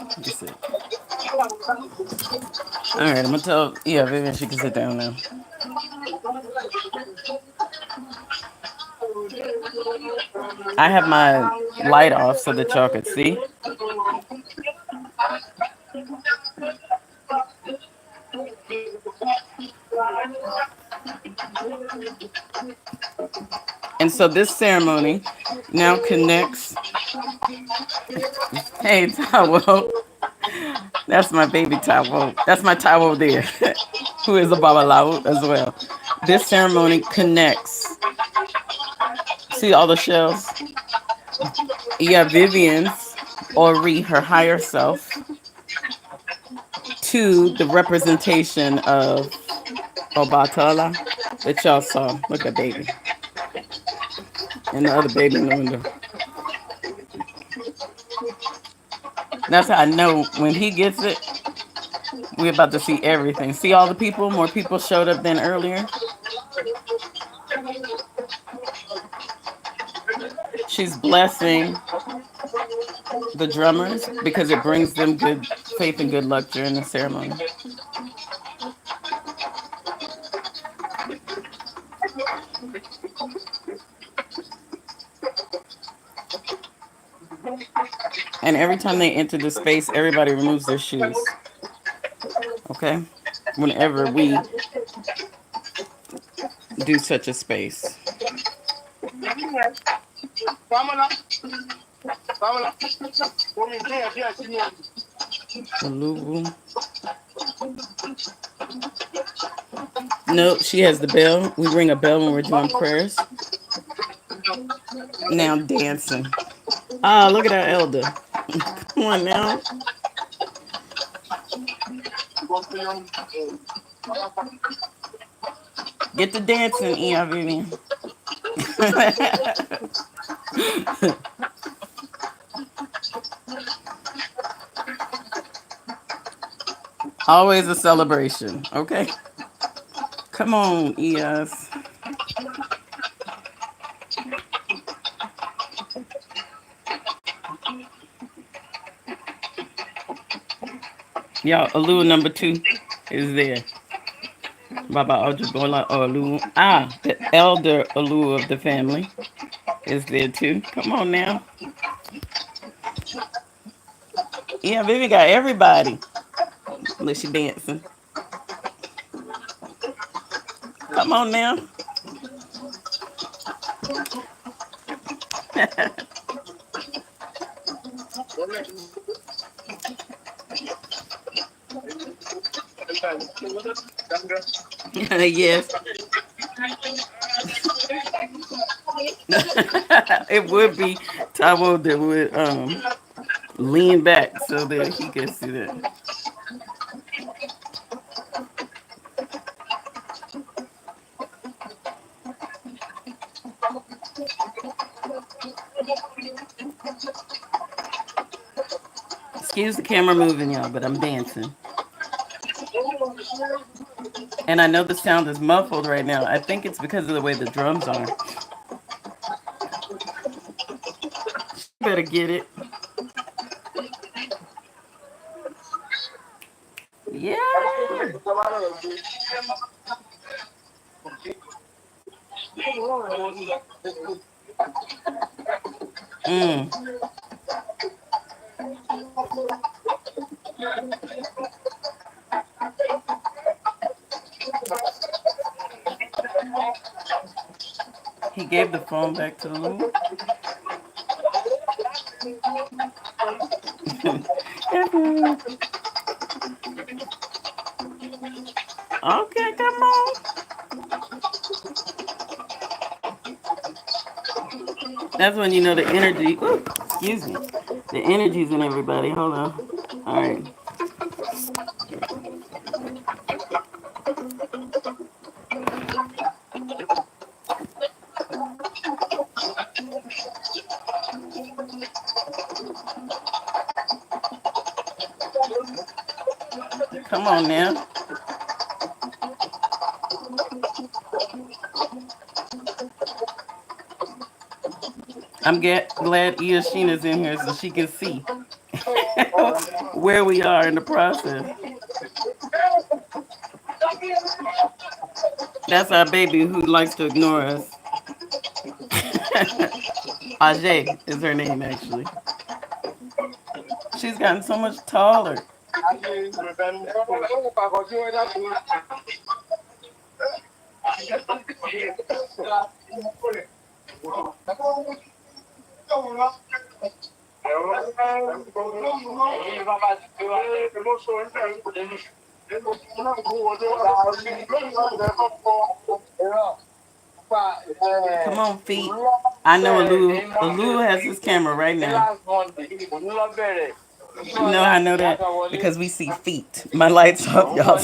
Let me see. All right, I'm gonna tell Vivian she can sit down now. I have my light off so that y'all could see. And so this ceremony now connects. Hey, Tawo. That's my baby Tawo. That's my Tawo there, who is a Babalao as well. This ceremony connects. See all the shells? Yeah, Vivian's Ori, her higher self, to the representation of Obatala that y'all saw. Look at baby. And the other baby in the window. That's how I know when he gets it, we're about to see everything. See all the people? More people showed up than earlier. She's blessing the drummers because it brings them good faith and good luck during the ceremony. And every time they enter the space, everybody removes their shoes. Okay? Whenever we do such a space. Aluvu. Nope, she has the bell. We ring a bell when we're doing prayers. Now dancing. Ah, look at our elder. Come on now. Get the dancing, Vivian. Always a celebration, okay? Come on, Eos. Y'all, Alu number 2 is there. Baba Ojubola Olu. Ah, the elder Alu of the family is there too. Come on now. Yeah, Vivi got everybody. Look, she dancing. Come on now. Yes. It would be Tavo that would lean back so that he could see that. Excuse the camera moving, y'all, but I'm dancing. And I know the sound is muffled right now. I think it's because of the way the drums are. She better get it. Yeah. Mm. He gave the phone back to Lou. Okay, come on. That's when you know the energy. Ooh, excuse me. The energy's in everybody. Hold on. All right. Come on now. I'm glad Iyashina's in here so she can see where we are in the process. That's our baby who likes to ignore us. Ajay is her name, actually. She's gotten so much taller. Come on, feet. I know Alu. Alu has his camera right now. You know I know that because we see feet. My lights off, y'all.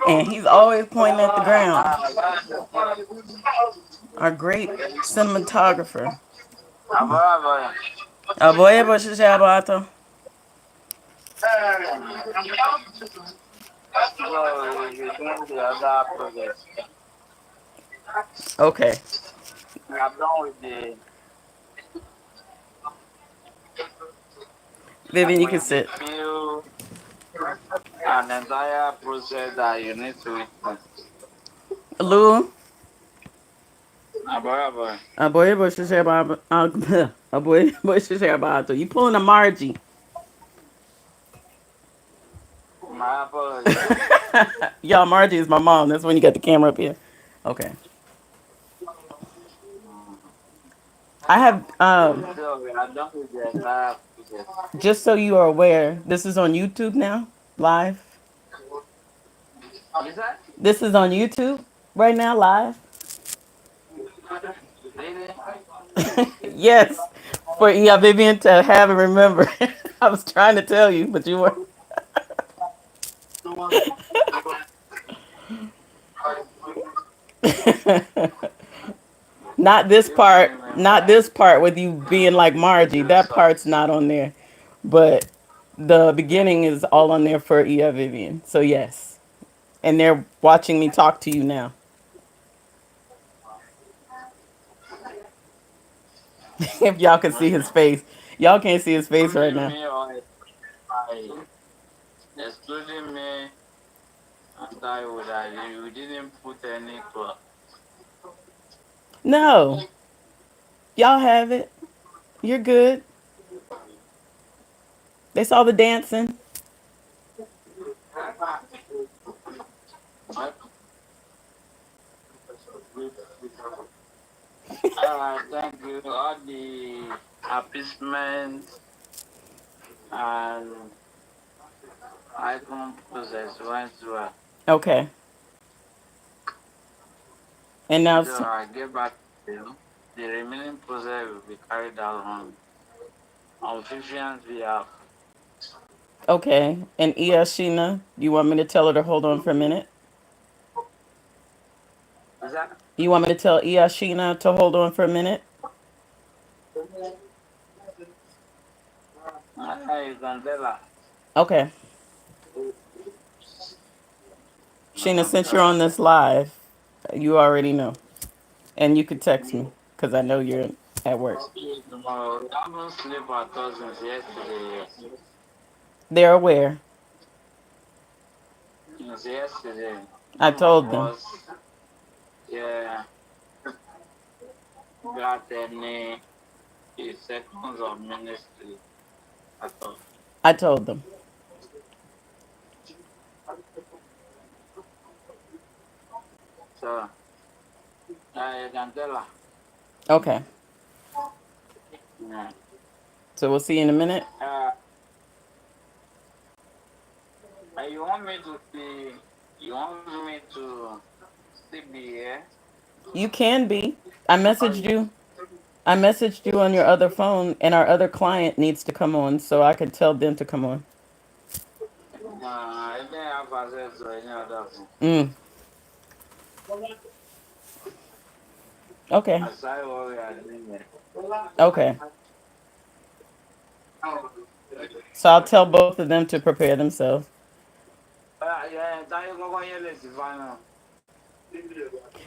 And he's always pointing at the ground. Our great cinematographer. Aboye boshishe abato. Okay. We are done with the Vivian, you we can sit. feel an entire process that you need to witness. Alu, Aboy. Aboy boy should share about Aboy boy should share about you pulling a Margie. My apology. Y'all, Margie is my mom. That's when you got the camera up here. Okay. I have So we are done with the entire process. just so you are aware, this is on YouTube now, live. Is that? This is on YouTube right now, live. Really? Yes, for Vivian to have and remember. I was trying to tell you, but you were. Not this Give me part. Not remember. this part with you being like Margie. Video That part's source. not on there. But the beginning is all on there for Vivian. So yes. And they're watching me talk to you now. If y'all can see his Okay. face. Y'all can't see his face right Including now. me or I, excluding me and I would I you didn't put any club. No. Y'all have it. You're good. They saw the dancing. Alright, thank you. All the appeasement and icon process went well. Okay. And now So I get back to you. The remaining process will be carried out on Vivian's behalf. okay. And Sheena, you want me to tell her to hold on for a minute? Is that? You want me to tell Sheena to hold on for a minute? You can tell her. Okay. You Sheena, can since tell you're her. on this live, you already know. And you could text me because I know you're at work. See tomorrow. I haven't slept at all since yesterday. They're aware. Since yesterday. I None of told them. us yeah, got any seconds of ministry at all. I told them. So you can tell her. Okay. Yeah. So we'll see you in a minute. You want me to be? You want me to still be here? You can be. I messaged you. I messaged you on your other phone, and our other client needs to come on, so I can tell them to come on. I didn't have access to any other phone. Mm. Okay. Aside what we are doing here. Okay. So I'll tell both of them to prepare themselves. Yeah, that you go here, let's find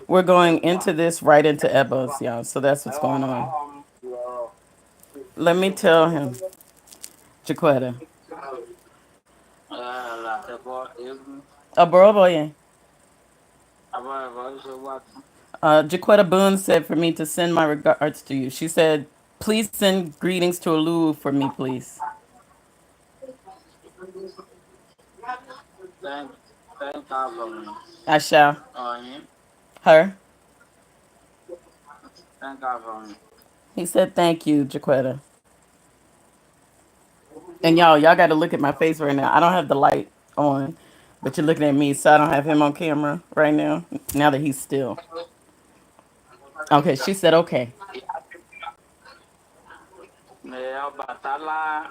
We're going into this right into Ebos, y'all. So that's what's going on. out. Let me tell him, Jaquetta. Like about Aboroboye. about so what? Jaquetta Boone said for me to send my regards to you. She said, please send greetings to Olu for me, please. Thank God for me. I shall. Oh, yeah. Her. Thank God for me. He said, thank you, Jaquetta. And y'all got to look at my face right now. I don't have the light on, but you're looking at me, so I don't have him on camera right now, now that he's still. Okay, she said, okay. May Obatala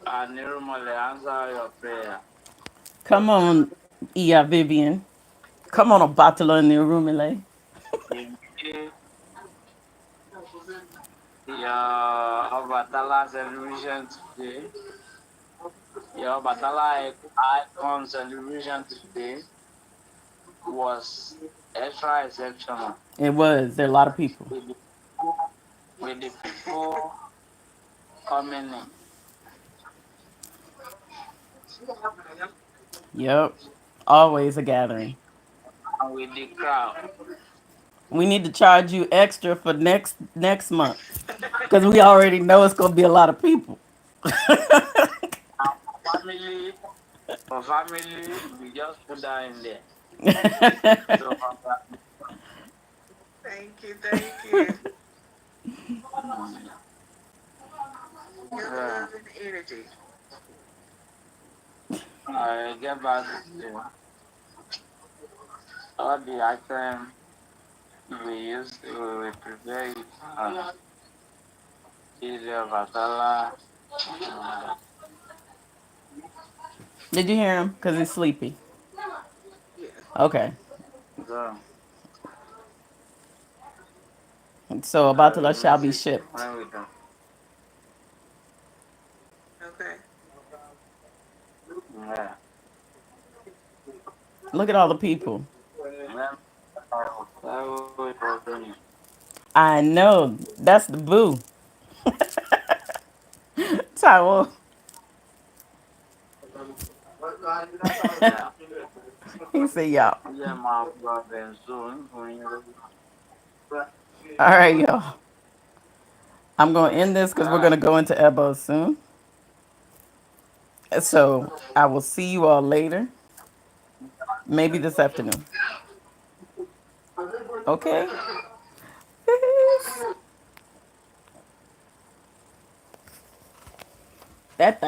and Nirumale answer your prayer. Come on, Vivian. Come on, Obatala in the room, Malay. In your Obatala celebration today, your Obatala icon celebration today was extra exceptional. It was. There are a lot of people. With the, with the people coming in Yep. Always a gathering. and with the crowd. We need to charge you extra for next month because we already know it's gonna be a lot of people. Now, family, for family, we just put that in there. So, Thank you, thank you. Your yeah, love and energy. I get back to all the items we use, we prepare it. Cheese, Obatala. Did you hear him? Cause he's sleepy. Yes. Okay. So, So I Obatala will shall miss be it shipped. when we do. Okay. Yeah. Look at all the people. Then, I will open it. I know. That's the boo. Taiwo. Yeah. He said, y'all. Yeah, my brother soon. All right, y'all. I'm gonna end this because we're Alright. gonna go into Ebo soon. So I will see you all later. Maybe this afternoon. Okay. Peace. That thing.